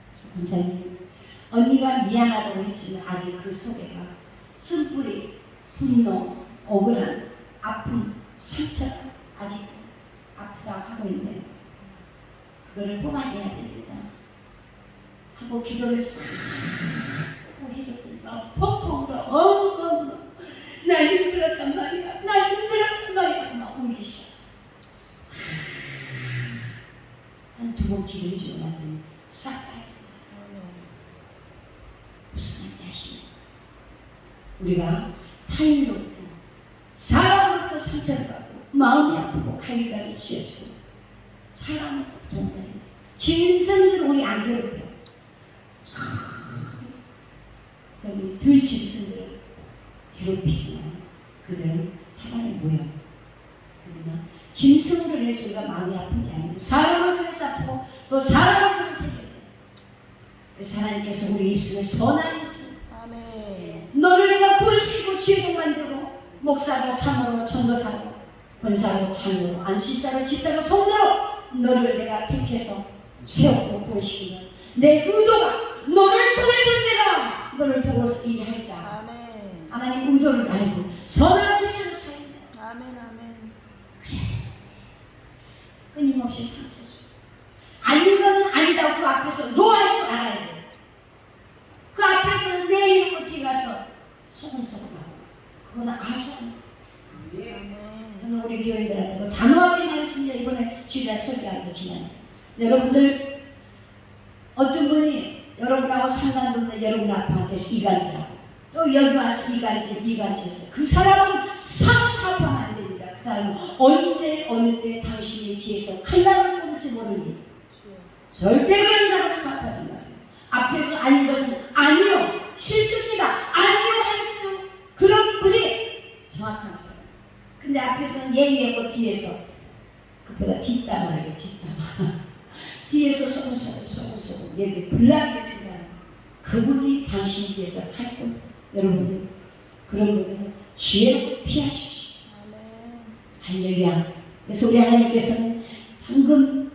그래서 권사님 언니가 미안하다고 했지만 아직 그 속에가 쓴뿌리, 분노, 억울한 아픔, 상처가 아직 아프다고 하고 있네요. 그거를 뽑아내야 됩니다. 하고 기도를 싹 하고 해줬더니 막 펑펑 울어. 엉엉 나 힘들었단 말이야. 막 울기 시작. 한 2번 기도해주고 났더니 싹 빠져. 무슨 말인지 아시죠? 우리가 타인으로부터 사람으로부터 상처를 받고 마음이 아프고 갈리갈리 쥐어지고 사람으로부터 돈을 짐승들은 우리 안 괴롭혀. 저기 들짐승들을 괴롭히지만 그들은 사단의 모양. 그러나 짐승으로 인해서 우리가 마음이 아픈 게 아니고 사람을 통해서 아프고 또 사람을 통해서 해결돼. 그래서 하나님께서 우리 입술에 선한 입술 아멘. 너를 내가 구원시키고 죄종 만들고 목사로 사모로 전도사로 권사로 장로로 안식자로 집사로 성도로 너를 내가 택해서 세웠고 구원시키는 내 의도가 너를 통해서 내가 너를 보고서 일하리라. 아멘. 하나님 의도를 알고 선한 입술을 살린다. 아멘. 그래 끊임없이 상처 줘. 아닌 건 아니다고 그 앞에서 노할 줄 알아야 돼. 그 앞에서는 내 이름으로 뒤가서 소근소근하고 그거는 아주 안 돼. 아멘. 저는 우리 교인들한테도 단호하게 말했습니다. 이번에 주일날 설교하면서 지난 여러분들 어떤 분이 여러분하고 상관없는 여러분 앞에 이간질하고 또 여기 와서 이간질했어요. 그 사람은 상사하면 안 됩니다. 그 사람은 언제 어느 때 당신이 뒤에서 칼날을 꼽을지 모르니 절대 그런 사람을 사업하지 마세요. 앞에서 아닌 것은 아니요 실수입니다. 아니요 할 수 그런 분이 정확한 사람. 근데 앞에서는 예의하고 뒤에서 그보다 뒷담화를 해. 뒷담화 뒤에서 소근소근 얘들 불나게 그 사람 그분이 당신 뒤에서 할 겁니다. 여러분들 그런 분들은 지혜롭게 피하십시오. 할렐루야. 그래서 우리 하나님께서는 방금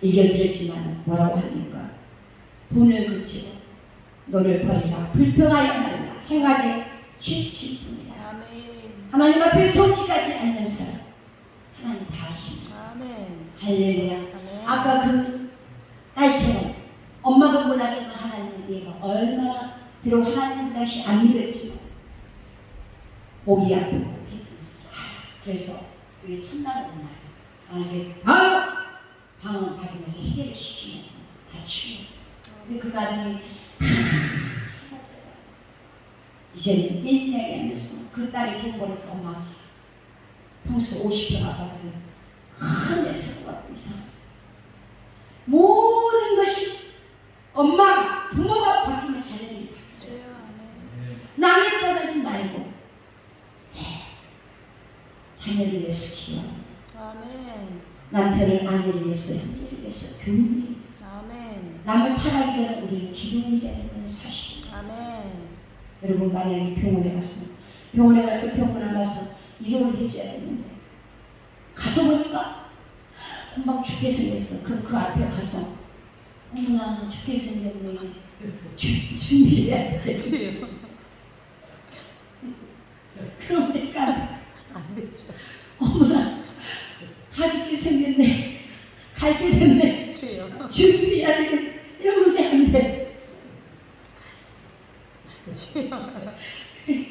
읽어드렸지만 뭐라고 합니까? 분을 그치고 너를 버리라 불평하여 말라 행하게 지칠 뿐이라. 하나님 앞에 정직하지 않는 사람 하나님 다 아십니다. 아멘. 할렐루야. 아멘. 아까 그 딸처럼 엄마도 몰랐지만 하나님은 얘가 얼마나 비록 하나님은 그 당시 안 믿었지만 목이 아프고 힘들었어. 그래서 그게 첫날 오는 날 만약에 바로 방언 받으면서 해결을 시키면서 다 치우죠. 근데 그 과정이 다 해봤더라. 이제는 내 이야기 하면서 그 딸이 돈 벌어서 엄마 평소 50평 아파트 큰 데 사서 갖고 이사 왔어. 모든 것이 엄마, 부모가 바뀌면 자녀들이 바뀌어요. 남의 떠나지 말고 자녀를 위해서 기도하고 아멘. 남편을 아내를 위해서 형제를 위해서 교인을 위해서 아멘. 남을 타가기 전에 우리는 기도해야 되는 사실입니다. 아멘. 여러분 만약에 병원에 가서 병원에 가서 위로를 해줘야 되는데 가서 보니까 금방 죽게 생겼어. 그럼 그 앞에 가서 어머나 죽게 생겼네 준비해야 돼. 주여. 그럼 내가 안 되죠. 어머나 다 죽게 생겼네 갈게 됐네 주여. 준비해야 되는 이러면 안 돼. 주여.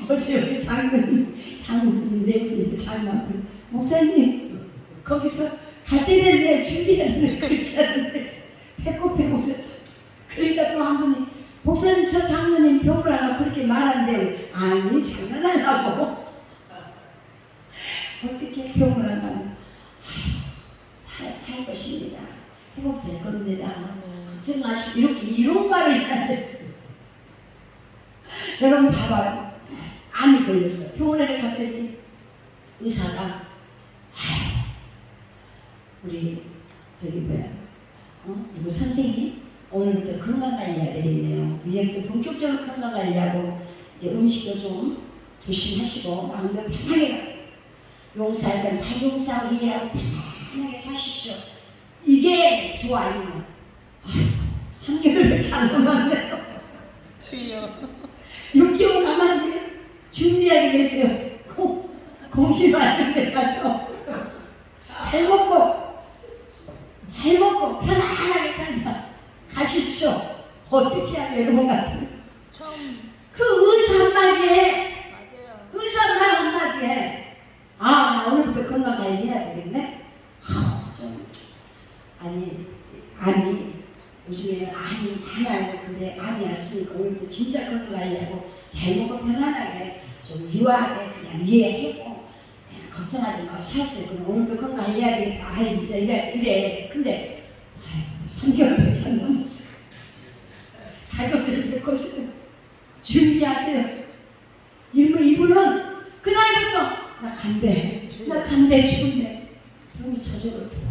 어제 우리 장로님이 내분인데 장남분 목사님 거기서 갈 때 되면 준비해야 되는 그렇게 하는데 배꼽 웃었어. 그러니까 또 한 분이 목사님 저 장로님 병으로 그렇게 말한대. 아니 장난하려고. 어떻게 병으로 가면 살 것입니다. 회복될 겁니다. 걱정하시고 이렇게 이런 말을 하는데 여러분 봐봐요. 암이 걸렸어. 병원에 갔더니 의사가 우리 저기 뭐야 누구 선생님 오늘부터 건강관리하게 됐네요. 이제부터 본격적으로 건강관리하고 이제 음식도 좀 조심하시고 마음도 편하게 용서할 건 다 용서하고 이해하고 편하게 사십시오. 이게 좋아 아니면 3개월밖에 안 남았네요. 주여. 6개월 남았는데 준비하게 됐어요. 고기 많은 데 가서 잘 먹고 편안하게 살다 가십시오. 어떻게 해야 돼요? 여러분 같은 처음. 그 의사 한마디에 맞아요. 의사 말 한마디에 나 오늘부터 건강 관리해야 되겠네. 좀 아니 요즘에 암이 많아요. 근데 암이 왔으니까 오늘부터 진짜 건강 관리하고 잘 먹고 편안하게 좀 유하게 그냥 이해하고 그냥 걱정하지 말고 살살 그냥 오늘도 건강 관리해야 되겠다. 진짜 이래. 근데 3개월밖에 안 남았어. 가족들 뵙고서 준비하세요. 이분은 그 나이부터 나 간대 죽은데 병이 저절로 돌아.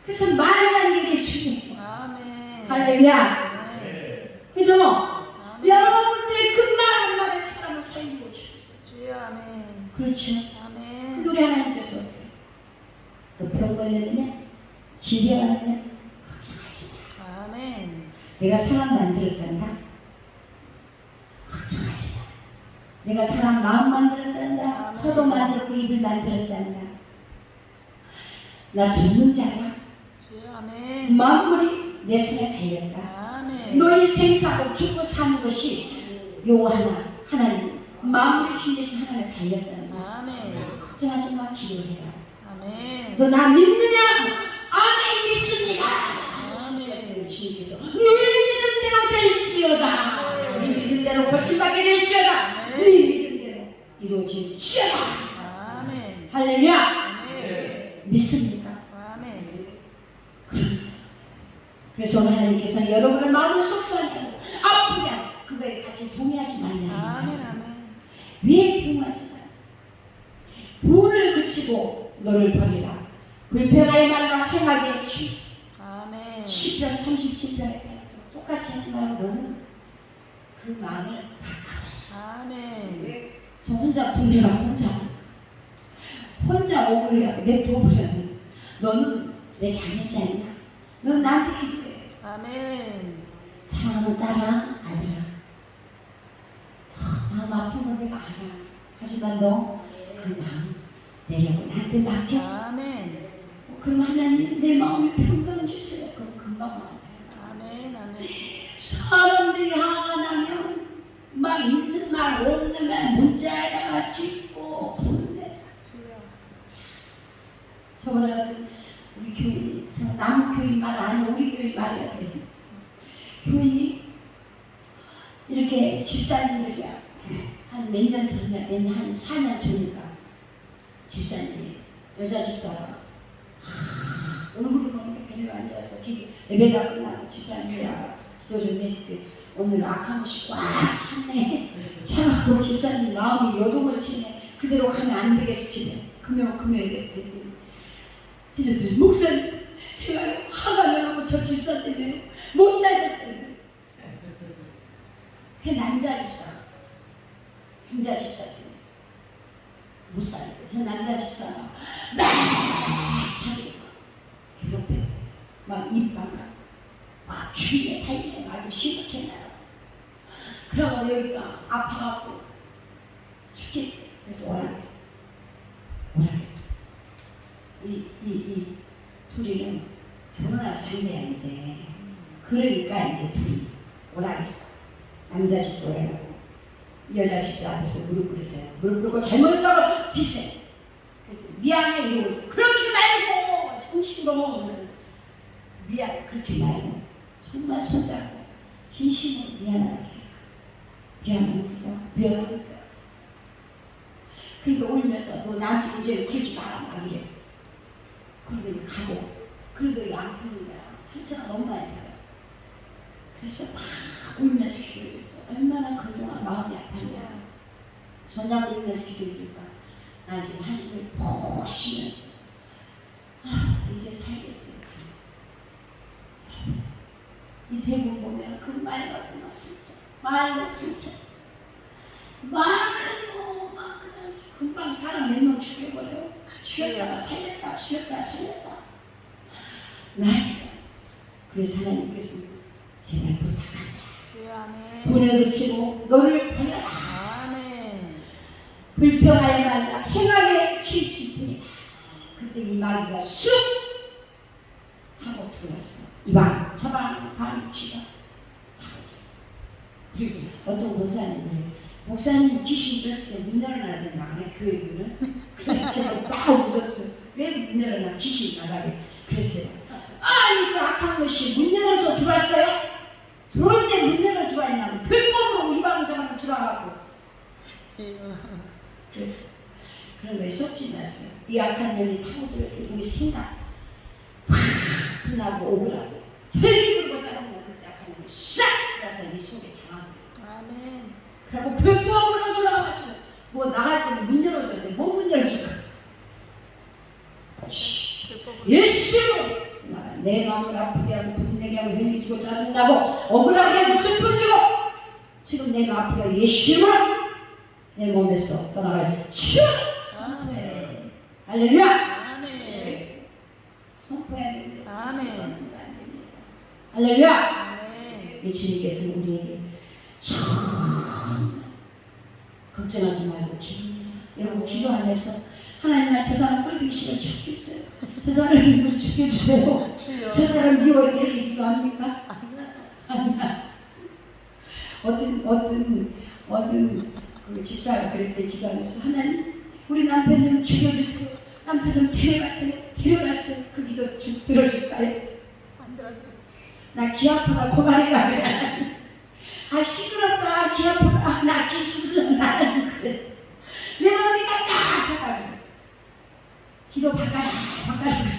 그래서 말이 안 되게 중요해. 아멘. 할렐루야. 아멘. 그죠? 아멘. 여러분들의 그 말 한마디 사람을 살리고 주. 주여. 아멘. 그렇죠. 아멘. 그 우리 하나님께서 어떻게 그병 걸렸느냐? 지병하느냐? 걱정하지 마. 아멘. 내가 사람 만들었단다. 걱정하지 마. 내가 사람 마음 만들었단다. 아멘. 혀도 만들고 입을 만들었단다. 나 전문자야. 주여. 아멘. 만물이 내 손에 달렸다. 아멘. 너희 생사고 죽고 사는 것이 요 하나님 만물의 힘 대신 하나님에 달렸단다. 아멘. 걱정하지 마. 기도해라. 아멘. 너 나 믿느냐? 아멘 믿습니다. 아멘. 주님께서 네 믿음대로 될지어다. 네 믿음대로 고침받게 될지어다. 네 믿음대로 이루어질지어다. 아멘. 할렐루야. 아멘. 믿습니까? 아멘. 그래서 오늘 하나님께서 여러분의 마음을 속상하고 아프게 하고 그거에 같이 동의하지 말라. 아멘. 아멘. 왜 동의하지 말라? 분을 그치고 너를 버리라. 불평하지 말라. 행하게 주지. 아멘. 10편 37편에 따라서 똑같이 하지 말고 너는 그 마음을 바꿔라. 아멘. 저 혼자 분해가 혼자 억울해하고 냅둬버렸는 너는 내 자녀지 않냐? 너는 나한테 기도해. 아멘. 사랑하는 딸아 아들아 마음 아픈 거 내가 알아. 하지만 너 그 마음 내려고 나한테 맡겨. 아멘. 그럼 하나님 내 마음에 평강 주세요. 그럼 금방 마음 편해. 아멘. 아멘. 사람들이 화가 나면 막 있는 말 없는 말 문자에다가 짓고 분내서 주여. 저번에 같은 우리 교인이, 남 교인 말 아니야, 우리 교인 말이야 돼. 교인이 이렇게 집사님들이야. 한 몇 년 전이야, 한 4년 전인가. 집사님이, 여자 집사가. 얼굴을 보니까 벨로 앉아서 예배가 끝나고 집사님이야. 기도 좀 해줄게. 오늘 악한 것이 꽉 찼네. 차갑고 집사님 마음이 요동을 치네. 그대로 가면 안 되겠어, 집에. 금요일에 그랬더니 목사님, 제가 화가 나고 저 집사님이에요. 못 살겠어요. 그 남자 집사 때문에 못 살겠어요. 그 남자 집사가 막 자기가 괴롭혔고 막 입방을 막 죽이네 살리네 아주 심각해 나요. 그러고 여기가 아파갖고 죽겠대. 그래서 오라겠어. 이 둘이는 결혼할 상대야 이제. 그러니까 이제 둘이 오라겠어. 남자 집사 오라고 여자 집사 앞에서 무릎 꿇으세요. 무릎 꿇고 잘못했다고 비세. 미안해 이러고 있어. 그렇게 말고 정신으로 미안 그렇게 말고 정말 손잡고 진심으로 미안합니다. 그러니까 울면서 너 나한테 이제 굴지 마라 막 이래. 그러더니 가고 그러더니 안 푸는 거야. 상처가 너무 많이 받았어. 그래서 막 울면서 기도하고 있어. 얼마나 그동안 마음이 아팠냐. 전장 울면서 기도했으니까 나 지금 한숨을 푹 쉬면서 이제 살겠어. 이 대본 보면 그 말 갖고 막 말로 상처 말로 막 그냥 금방 사람 몇 명 죽여버려. 죽였다가 살렸다 그래서 하나님께서 제발 부탁한다. 불을 그치고 너를 버려라. 불평하여 말라. 행하게 치우칠 뿐이다. 그때 이 마귀가 쑥 하고 들어왔어. 이방 저방 치가 그리고 어떤 목사님 귀신 들었을 때 문 열어놔야 된다. 교회 문을. 그래서 제가 막 웃었어. 왜 문 열어놔? 귀신 나가게. 그랬어요. 아니 그 악한 것이 문 열어서 들어왔어요? 들어올 때 문 열어 들어왔냐고. 불법으로 이방 저방 들어와가고. 그래서 그런 거에 썩지 마세요. 이 악한 년이 타고들 때 우리 생각 확 분하고 억울하고 혈기 불고 짜증나. 그때 악한 년이 싹 들어서 네 속에 장하고. 그리고 불법으로 들어와가지고 뭐 나갈 때는 문 열어줘야 돼. 뭐 문 열어줄까? 예수로 내 마음을 아프게 하고 분내게 하고 혈기 주고 짜증나고 억울하게 하고 슬픔 주고 지금 내가 아프게 하고 예수로 내 몸에서 떠나가요. 슈! 선포해. 할렐루야! 아멘. 선포해야 되는데 선포하는 안 됩니다. 할렐루야! 아멘. 주님께서 우리에게 정말 걱정하지 말고 기도해라. 여러분 기도하면서 하나님 나 저 사람 꼴보기 싫어 죽겠어요. 저 사람 좀 죽여주세요. 저 사람 미워 이렇게 기도합니까? 아니야. 어떤 그 집사가 그랬대. 기도하면서 하나님 우리 남편 좀 죽여주세요. 남편 좀 데려갔어요. 그 기도 좀 들어줄까요? 안 들어주세요. 나 귀 아프다 고가리가 그래. 아 시끄럽다 귀 아프다 나 귀 씻는다 그래. 내 마음이 답답하다 그래. 기도 바꿔라 그래.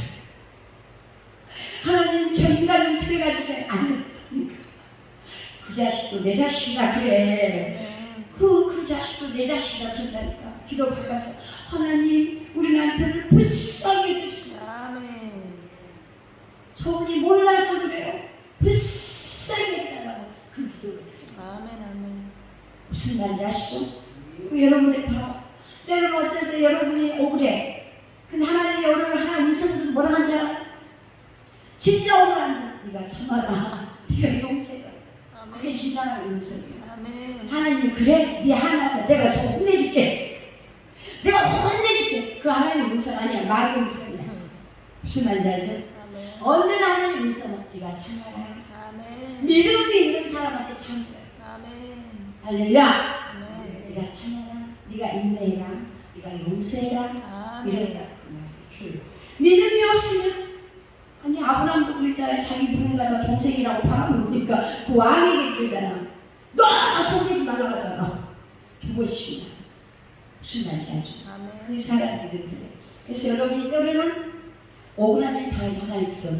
하나님 저 인간 좀 데려가주세요. 안 된다니까. 그 자식도 내 자식이다 그래. 그 자식도 내 자식이다 그런다니까. 기도 바꿔서 하나님 우리 남편을 불쌍히 해주세요. 아멘. 저분이 몰라서 그래요. 불쌍히 해달라고 그 기도를 드려요. 아멘. 무슨 말인지 아시죠? 여러분들 봐봐. 때로는 어쩔 때 여러분이 억울해. 근데 하나님이 여러분을 하나님 음성도 뭐라 한지 알아요? 진짜 억울한데 네가 참아라. 네가 용서해라. 그게 진짜 하나님 음성이에요. 하나님이 그래? 네 화나서 내가 저 혼내줄게. 내가 혼내줄게. 그 하나님 음성 아니야. 마귀 음성이야. 무슨 말인지 알죠? 언제나 하나님 음성은 네가 참아라. 믿음이 있는 사람한테 참아라. 할렐루야. 네가 참아라. 네가 인내해라. 네가 용서해라. 이런다 그 말이에요. 믿음이 없으면, 아니 아브라함도 그랬잖아요. 자기 부인과 동생이라고 바라보니까 그 왕에게 그러잖아. 너 손대지 말라고 하잖아. 두 번씩이나. 무슨 말인지 알죠? 아멘. 그 사람들이 그래. 그래서 여러분 이때는 억울하게 당한 하나님께서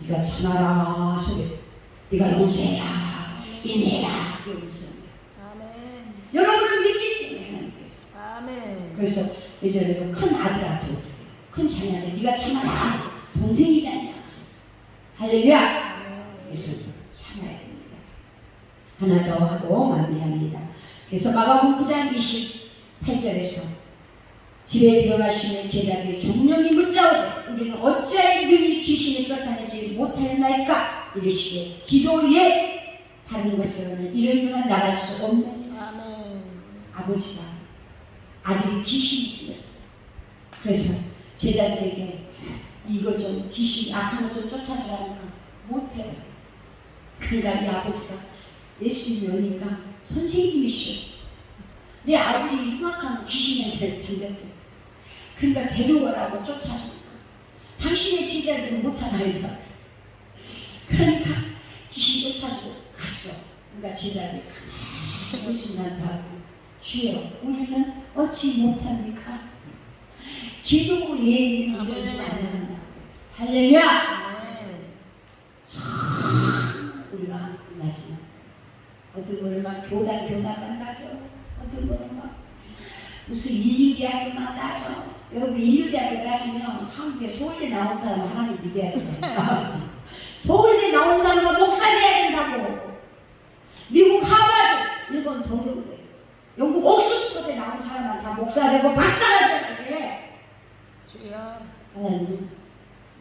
네가 참아라 속에서 네가 용서해라 인내해라 그게 무슨 아멘. 여러분을 믿기 때문에 하나님께서. 아멘. 그래서 예전에도 큰 아들한테 어떻게 큰 자녀한테 네가 참아라 동생이지 않냐. 할렐루야. 그래서 참아야 됩니다. 하나 더 하고 마무리합니다. 그래서 마가복음 9장 28절에서 집에 들어가시는 제자들이 종명이 묻자오되 우리는 어찌하여 능히 귀신을 쫓아내지 못하였나이까 이르시되 기도에 다른 것으로는 이런 것은 나갈 수 없는. 아멘. 아버지가 아들이 귀신이 들렸어요. 그래서 제자들에게 이거 좀 귀신 악한 거 좀 쫓아내라니까 못해. 그러니까 이 아버지가 예수님이 오니까 선생님이시오. 내 아들이 흉악한 귀신한테 들렸대. 그러니까 데려오라고 쫓아주니까 당신의 제자들은 못하다니까. 그러니까 귀신 쫓아주고 갔어. 그러니까 제자들이 예수님한테 하고 주여 우리는 어찌 못합니까? 기도 예의는 이런 줄 안한다. 할렐루야. 아멘. 우리가 마지막 어떤 분은 막 교단만 따져. 어떤 분은 막 무슨 인류대학교만 따져. 여러분 인류대학교 따지면 한국에 서울대 나온 사람 하나님 믿어야 된다. 서울대 나온 사람은 목사 돼야 된다고. 미국 하버드, 일본 동경대, 영국 옥스퍼드에 나온 사람은 다 목사 되고 박사가 돼야 돼. 주여. 하나님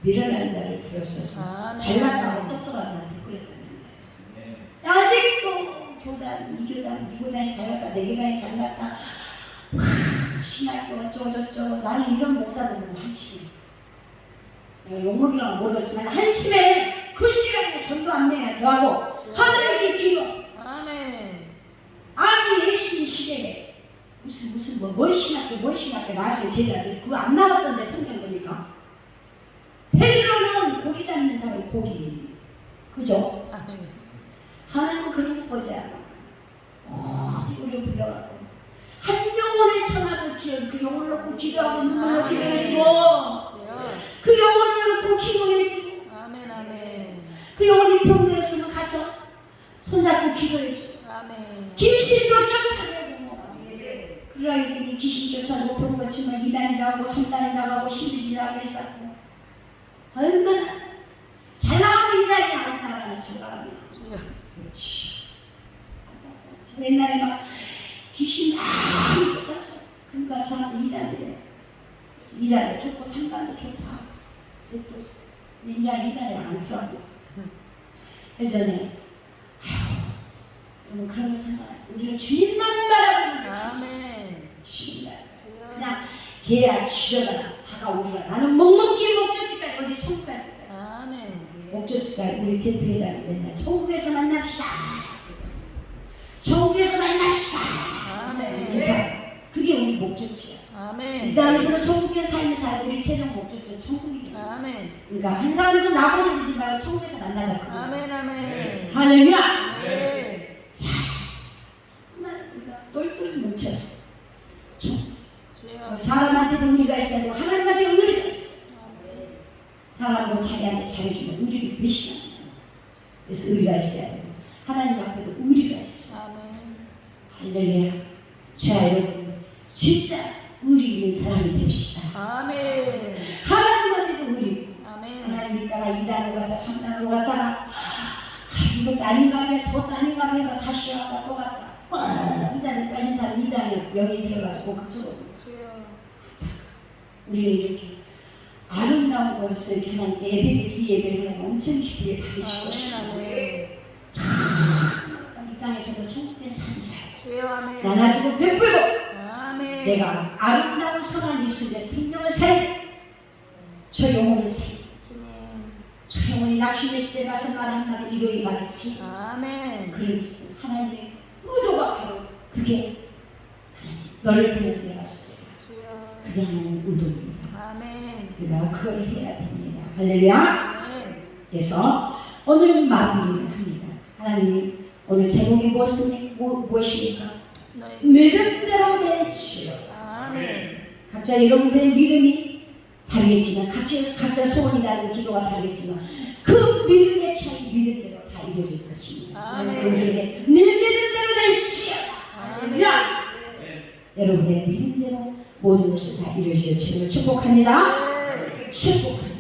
미련한 자를 부르셔서 아멘. 잘났다고 똑똑한 사람한테 그랬다는 말씀. 아직도 교단, 이 교단, 이 교단이 잘났다, 내 교단이 잘났다. 와, 신학교 어쩌고저쩌고. 나는 이런 목사들 보면 한심해. 내가 욕먹이려고 모르겠지만 한심해. 그 시간에 전도 안내야 더하고 하나님의 기도. 아멘. 아니 예수님 시대에 무슨 뭔 신학교 나왔어요. 제자들이 그거 안 나왔던데 성경 보니까. 베드로는 고기 잡는 사람 고기. 그죠? 아멘. 하나님은 그런 거 보지 않아. 오직 우리를 불러갖고 한 영혼의 청하고 그 영혼을 놓고 기도하고 눈물로 기도해주고 주여. 그 영혼을 놓고 기도해주고 아멘. 아멘. 그 영혼이 병들었으면 가서 손잡고 기도해주고 아멘. 귀신도 쫓아내고 그러라 했더니 귀신 쫓아내고 병 거치면 2단이 나오고 3단이 나가고 12단이 나가고 했었고 얼마나 잘 나가면 2단이 안 나가면 잘 나가면 주여. 제가 옛날에 막 귀신 많이 쫓았어. 그러니까 저한테 2단이래. 그래서 2단을 쫓고 3단도 좋다. 근데 또 인자는 2단이랑 안 필요하고 예전에 그러면 그런 거 생각해. 우리는 주님만 바라보는 거지. 아멘. 주님만. 주여. 그냥 개야 지려라 다가오라. 나는 목목길 목적지까지 어디 천국 갈 때까지. 아멘. 목적지까지 우리 대표회장이 맨날 천국에서 만납시다. 천국에서 만납시다. 아멘. 그래서 그게 우리 목적지야. 아멘. 이 땅에서도 천국의 삶을 살고 우리 최종 목적지는 천국이야. 아멘. 그러니까 한 사람도 나머지 되지 말고 천국에서 만나자. 그거. 아멘. 아멘. 할렐루야. 아멘. 정말 우리가 똘똘 뭉쳤어. 천국에서. 주여. 사람한테도 의리가 있어야 되고 하나님한테 의리가 있어. 아멘. 사람도 자기한테 잘해주면 의리를 배신하는 거야. 그래서 의리가 있어야 되고 하나님 앞에도 의리가 있어. 아멘. 할렐루야. 자 여러분 진짜 의리 있는 사람이 됩시다. 아멘. 하나님한테도 의리. 아멘. 하나님 있다가 2단으로 갔다 3단으로 갔다가 이것도 아닌가 봐 저것도 아닌가 봐 다시 왔다 또 갔다 2단에 빠진 사람 2단에 영이 들어가지고 그쪽으로. 주여. 우리는 이렇게 아름다운 것을 이렇게 하나님께 예배를 이 예배를 하나님 엄청 기쁘게 받으시고 싶어요. 아멘. 이 땅에서도 천국된 삶을 살고 주여. 아멘. 나눠주고 베풀고 아멘. 내가 아름다운 선한 입술에 생명을 살고 저 영혼을 살고 주님. 저 영혼이 낙심의 시대에 가서 말 한마디 이루의 말을 살고 아멘. 그런 것은 하나님의 의도가 바로 그게 하나님 너를 통해서 내가 쓰라 주여. 그게 하나님의 의도입니다. 아멘. 우리가 그걸 해야 됩니다. 할렐루야. 아멘. 그래서 오늘 마무리를 합니다. 하나님이 오늘 제목이 무엇입니까? 너의 믿음대로 되시오. 아멘. 각자 여러분들의 믿음이 다르겠지만 각자 소원이 다르고 기도가 다르겠지만 그 믿음의 차이 믿음대로 다 이루어질 것입니다. 아멘. 거기에 내 믿음대로 될지어다. 아멘. 여러분의 믿음대로 모든 것이 다 이루어질 줄을 축복합니다. 네. 축복합니다.